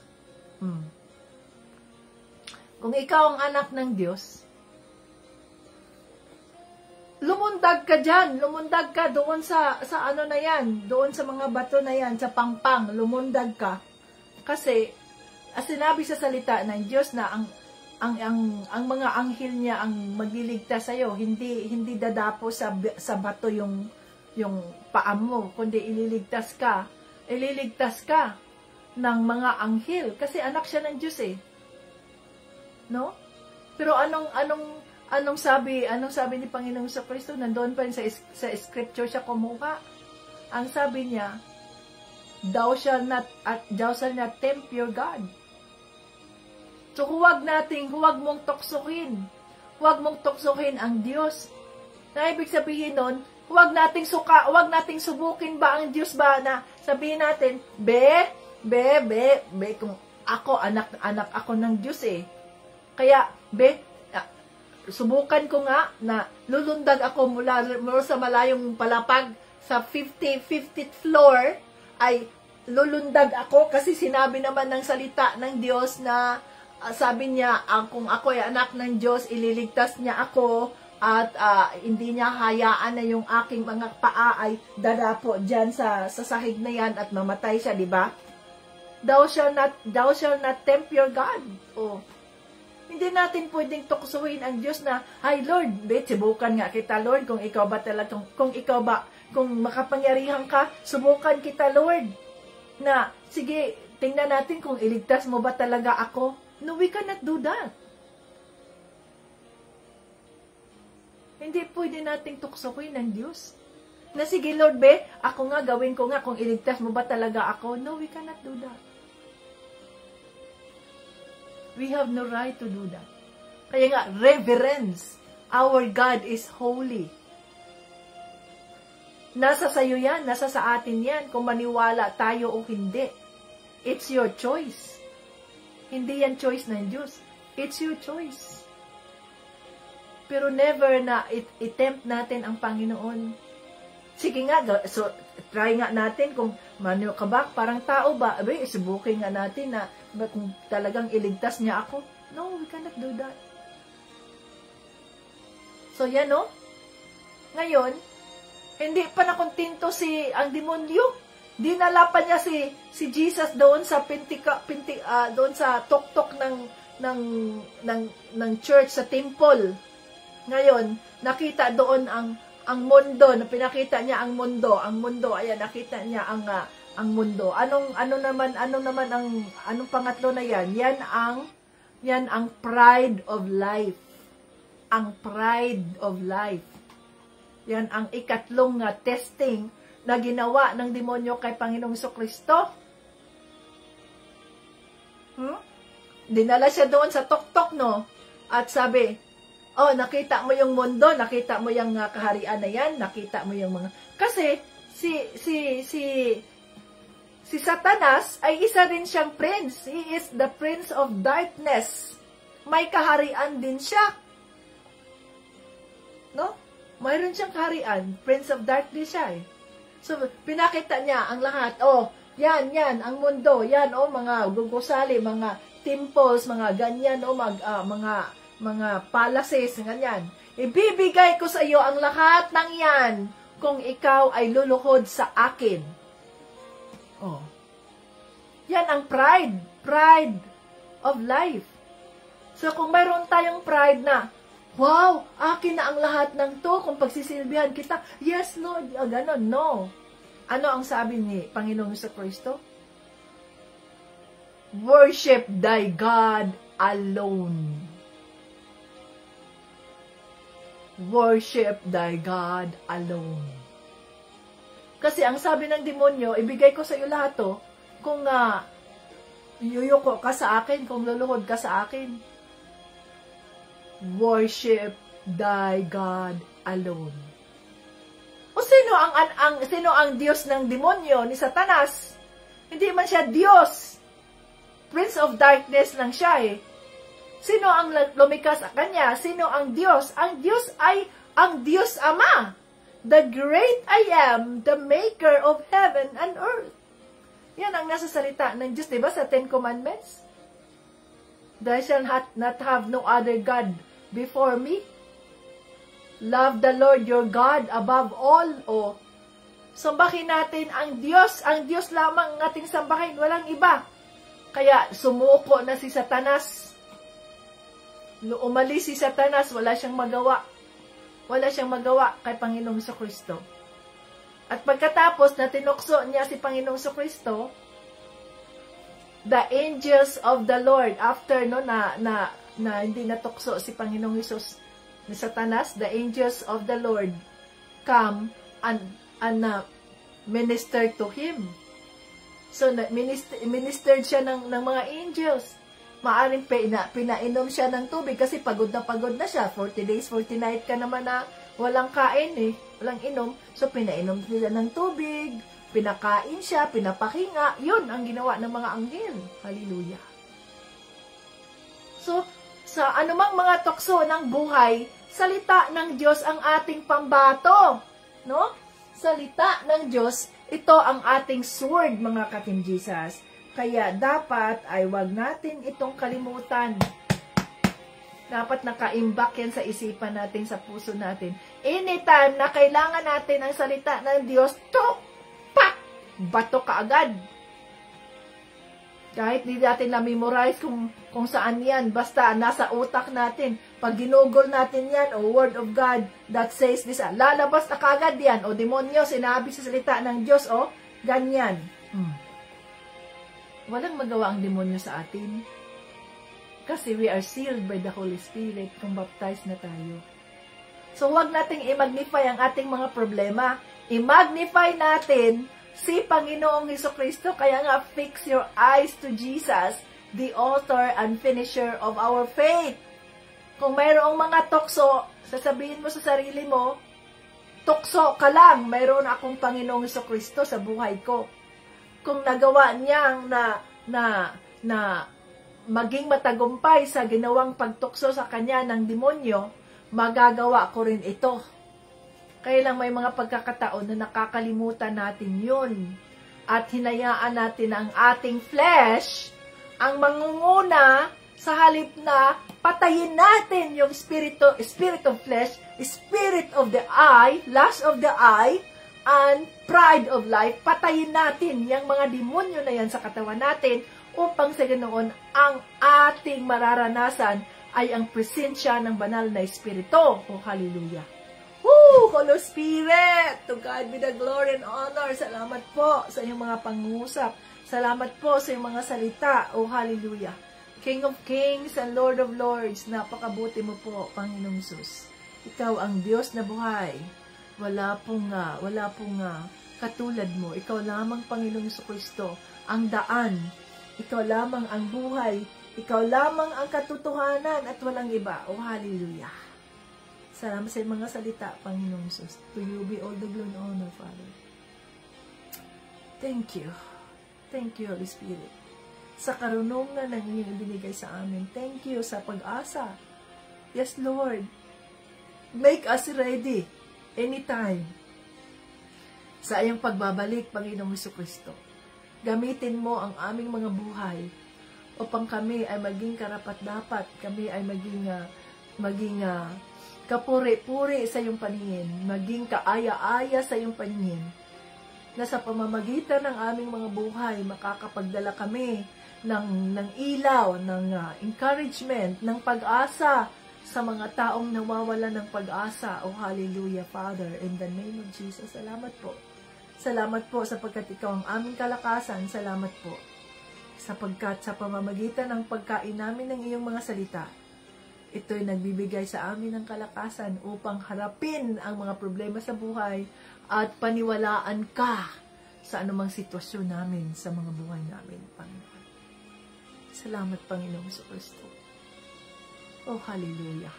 kung ikaw ang anak ng Diyos, lumundag ka dyan, lumundag ka doon sa ano na yan, doon sa mga bato na yan, sa pangpang, lumundag ka. Kasi, sinabi sa salita ng Diyos na ang mga anghel niya ang magliligtas sa'yo, hindi dadapo sa bato yung paa mo, kundi ililigtas ka ng mga anghel. Kasi anak siya ng Diyos eh. No? Pero anong sabi ni Panginoong Jesucristo? Nandoon pa rin sa scripture siya kumuha. Ang sabi niya, thou shall not tempt your God. So huwag mong tuksohin ang Diyos. Na ibig sabihin nun, huwag nating subukin ba ang Diyos ba na sabihin natin, kung ako, anak ako ng Diyos eh. Kaya, subukan ko nga na lulundag ako mula sa malayong palapag sa 50th floor, ay lulundag ako kasi sinabi naman ng salita ng Diyos na sabi niya, kung ako ay anak ng Diyos, ililigtas niya ako at hindi niya hayaan na yung aking mga paa ay dadapo dyan sa sahig na yan at mamatay siya, di ba? Thou shall not tempt your God. Oh. Hindi natin pwedeng tuksuhin ang Diyos na, ay Lord, subukan nga kita Lord, kung makapangyarihan ka, subukan kita Lord. Na, sige, tingnan natin kung iligtas mo ba talaga ako. No, we cannot do that. Hindi pwede nating tuksuhin ang Diyos. Na sige Lord, ako nga, gawin ko nga kung iligtas mo ba talaga ako. No, we cannot do that. We have no right to do that. Kaya nga, reverence. Our God is holy. Nasa sayo yan, nasa sa atin yan, kung maniwala tayo o hindi. It's your choice. Hindi yan choice ng Diyos. It's your choice. Pero never na i-tempt natin ang Panginoon. Sige nga, so try nga natin kung mano ka ba, parang tao ba, subukin nga natin na kung talagang iligtas niya ako. No, we cannot do that. So yan no? Ngayon, hindi pa nakontinto ang demonyo. Dinala pa niya si Jesus doon sa doon sa tuktok ng church sa temple. Ngayon, nakita doon ang mundo, na pinakita niya ang mundo, ayan, nakita niya ang mundo. Ano naman anong pangatlo na yan? Yan ang pride of life. Ang pride of life. Yan ang ikatlong testing na ginawa ng demonyo kay Panginoong Jesucristo. Dinala siya doon sa tuktok, no? At sabi, nakita mo yung mundo, nakita mo yung kaharian na yan, nakita mo yung mga... Kasi, si Satanas ay isa rin siyang prince. He is the prince of darkness. May kaharian din siya. No? Mayroon siyang kaharian. Prince of darkness siya eh. So, pinakita niya ang lahat. Yan, ang mundo. Yan, mga gugusali, mga temples, mga ganyan, mga palaces, ganyan. Ibibigay ko sa iyo ang lahat ng yan kung ikaw ay luluhod sa akin. Yan ang pride of life. So, kung mayroon tayong pride na, wow, akin na ang lahat ng to kung pagsisilbihan kita. Yes, Lord. Ganon, no. Ano ang sabi ni Panginoong Jesucristo? Worship thy God alone. Worship thy God alone. Kasi ang sabi ng demonyo, ibigay ko sa iyo lahat to kung yuyuko ka sa akin, kung luluhod ka sa akin. Worship thy God alone. O sino ang Diyos ng demonyo ni Satanas? Hindi man siya Diyos. Prince of darkness lang siya eh. Sino ang lumikha sa kanya? Sino ang Diyos? Ang Diyos ay ang Diyos Ama. The great I am, the maker of heaven and earth. Yan ang nasa salita ng Diyos, diba? Sa Ten Commandments. Thou shalt not have no other God before me. Love the Lord your God above all. Sambahin natin ang Diyos. Ang Diyos lamang ang ating sambahin. Walang iba. Kaya sumuko na si Satanas. Nung umalis si Satanas, wala siyang magawa. Wala siyang magawa kay Panginoong Jesucristo. At pagkatapos na tinukso niya si Panginoong Jesucristo, the angels of the Lord, after na hindi natukso si Panginoong Hesus ni Satanas, the angels of the Lord come and minister to him. So, ministered siya ng mga angels. Maaring pinainom siya ng tubig kasi pagod na siya. 40 days, 40 night ka naman na walang kain eh, walang inom. So, pinainom nila ng tubig, pinakain siya, pinapahinga. Yun ang ginawa ng mga anghel. Hallelujah. So, sa anumang mga tukso ng buhay, salita ng Diyos ang ating pambato. No? Salita ng Diyos, ito ang ating sword, mga ka-Team Jesus. Kaya dapat ay wag natin itong kalimutan. Dapat nakaimbak yan sa isipan natin, sa puso natin. Anytime na kailangan natin ang salita ng Diyos, bato ka agad. Kahit hindi natin na-memorize kung saan yan, basta nasa utak natin. Pag ginugol natin yan, Word of God that says this, lalabas na kagad yan. Demonyo, sinabi sa salita ng Diyos, ganyan. Walang magawa ang demonyo sa atin. Kasi we are sealed by the Holy Spirit kung baptized na tayo. So, huwag nating i-magnify ang ating mga problema. I-magnify natin si Panginoong Jesucristo. Kaya nga, fix your eyes to Jesus, the author and finisher of our faith. Kung mayroong mga tukso, sasabihin mo sa sarili mo, tukso ka lang, mayroon akong Panginoong Jesucristo sa buhay ko. Kung nagawa niyang na maging matagumpay sa ginawang pagtukso sa kanya ng demonyo, magagawa ko rin ito. Kaya lang may mga pagkakataon na nakakalimutan natin yun. At hinayaan natin ang ating flesh ang mangunguna sa halip na patayin natin yung spirit of flesh, spirit of the eye, lust of the eye, and pride of life, patayin natin yung mga demonyo na yan sa katawan natin upang sa ganoon ang ating mararanasan ay ang presensya ng banal na Espiritu. Oh, hallelujah. Woo! Holy Spirit! To God be the glory and honor. Salamat po sa iyong mga pangungusap. Salamat po sa iyong mga salita. Oh, hallelujah. King of Kings and Lord of Lords, napakabuti mo po, Panginoong Sus. Ikaw ang Diyos na buhay. Wala pong katulad mo. Ikaw lamang, Panginoong Kristo, ang daan. Ikaw lamang ang buhay. Ikaw lamang ang katotohanan at walang iba. Oh, hallelujah. Salamat sa mga salita, Panginoong Sus. To you be all the glory and honor, Father. Thank you. Thank you, Holy Spirit. Sa karunungan na inyong ibinigay sa amin. Thank you sa pag-asa. Yes, Lord. Make us ready anytime sa iyong pagbabalik, Panginoong Jesucristo. Gamitin mo ang aming mga buhay upang kami ay maging karapat-dapat, kami ay maging kapuri-puri sa iyong paningin, maging kaaya-aya sa iyong paningin, na sa pamamagitan ng aming mga buhay, makakapagdala kami ng ilaw, ng encouragement, ng pag-asa sa mga taong nawawala ng pag-asa. Oh, hallelujah, Father, in the name of Jesus. Salamat po. Salamat po sapagkat ikaw ang aming kalakasan. Salamat po sapagkat sa pamamagitan ng pagkain namin ng iyong mga salita, ito'y nagbibigay sa amin ng kalakasan upang harapin ang mga problema sa buhay at paniwalaan ka sa anumang sitwasyon namin sa mga buhay namin, Panginoon. Salamat, Panginoong Kristo. Oh, hallelujah.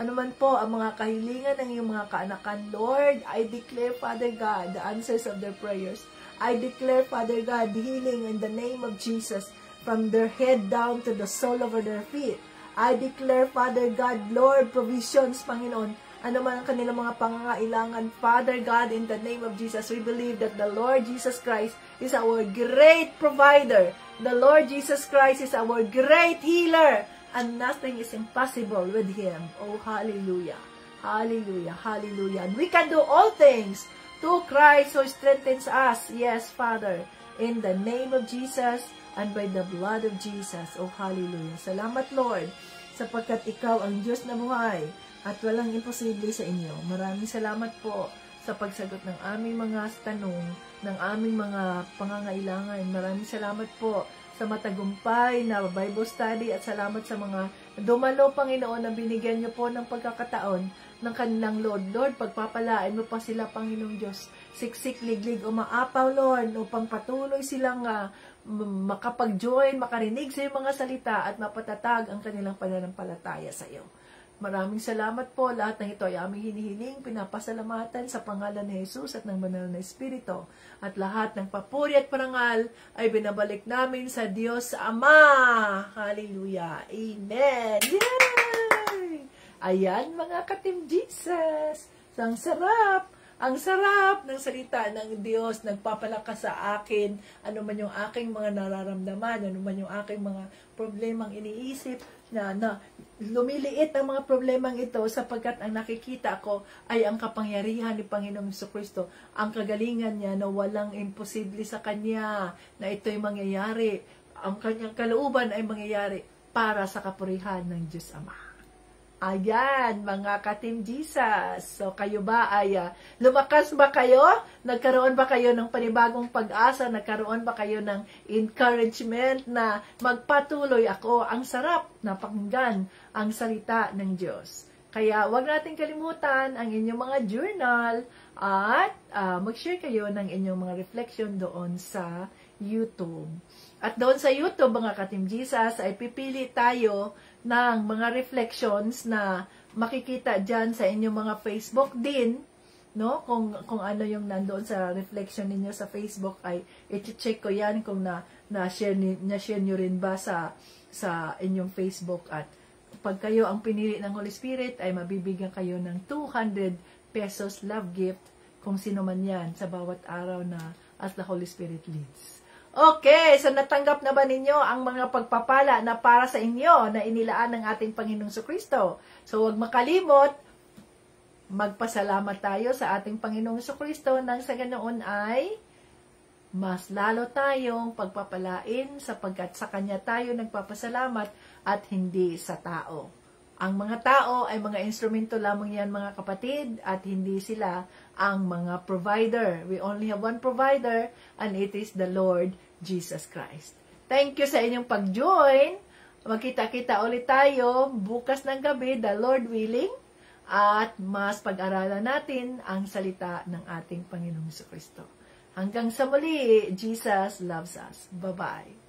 Ano man po ang mga kahilingan ng iyong mga kaanakan, Lord, I declare, Father God, the answers of their prayers. I declare, Father God, healing in the name of Jesus from their head down to the sole of their feet. I declare, Father God, Lord, provisions, Panginoon, ano man ang kanilang mga pangangailangan, Father God, in the name of Jesus, we believe that the Lord Jesus Christ is our great provider. The Lord Jesus Christ is our great healer, and nothing is impossible with Him. Oh, hallelujah, hallelujah, hallelujah. And we can do all things through Christ who strengthens us. Yes, Father, in the name of Jesus and by the blood of Jesus. Oh, hallelujah. Salamat, Lord, sapagkat ikaw ang Diyos na buhay at walang imposible sa inyo. Maraming salamat po sa pagsagot ng aming mga tanong, ng aming mga pangangailangan. Maraming salamat po sa matagumpay na Bible study at salamat sa mga dumalo, Panginoon, na binigyan niyo po ng pagkakataon ng kanilang Lord. Lord, pagpapalaan mo pa sila, Panginoong Diyos. Siksik, liglig, umaapaw, Lord, upang patuloy silang makapag-join, makarinig sa iyong mga salita at mapatatag ang kanilang pananampalataya sa iyo. Maraming salamat po. Lahat ng ito ay aming hinihiling, pinapasalamatan sa pangalan ni Jesus at ng banal na Espiritu. At lahat ng papuri at parangal ay binabalik namin sa Diyos Ama. Hallelujah. Amen. Yay! Ayan, mga ka-Team Jesus. Ang sarap. Ang sarap ng salita ng Diyos, nagpapalakas sa akin, ano man yung aking mga nararamdaman, ano man yung aking mga problemang iniisip, na lumiliit ang mga problemang ito sapagkat ang nakikita ko ay ang kapangyarihan ni Panginoong Jesucristo, ang kagalingan niya na walang imposible sa Kanya, na ito'y mangyayari, ang Kanyang kalooban ay mangyayari para sa kapurihan ng Diyos Ama. Ayan, mga ka-Team Jesus. So, kayo ba ay lumakas ba kayo? Nagkaroon ba kayo ng panibagong pag-asa? Nagkaroon ba kayo ng encouragement na magpatuloy ako? Ang sarap na pakinggan ang salita ng Diyos. Kaya, huwag natin kalimutan ang inyong mga journal at mag-share kayo ng inyong mga reflection doon sa YouTube. At doon sa YouTube, mga ka-Team Jesus, ay pipili tayo ng mga reflections na makikita dyan sa inyong mga Facebook din, no? Kung ano yung nandoon sa reflection ninyo sa Facebook, ay i-check ko yan kung na-share nyo rin ba sa inyong Facebook. At pag kayo ang pinili ng Holy Spirit, ay mabibigyan kayo ng 200 pesos love gift kung sino man yan sa bawat araw na as the Holy Spirit leads. Okay, so natanggap na ba ninyo ang mga pagpapala na para sa inyo na inilaan ng ating Panginoong Jesucristo? So huwag makalimot, magpasalamat tayo sa ating Panginoong Jesucristo nang sa ganoon ay mas lalo tayong pagpapalain sapagkat sa Kanya tayo nagpapasalamat at hindi sa tao. Ang mga tao ay mga instrumento lamang yan, mga kapatid, at hindi sila ang mga provider. We only have one provider, and it is the Lord Jesus Christ. Thank you sa inyong pag-join. Magkita-kita ulit tayo bukas ng gabi, the Lord willing, at mas pag-aralan natin ang salita ng ating Panginoong Jesucristo. Hanggang sa muli, Jesus loves us. Bye-bye.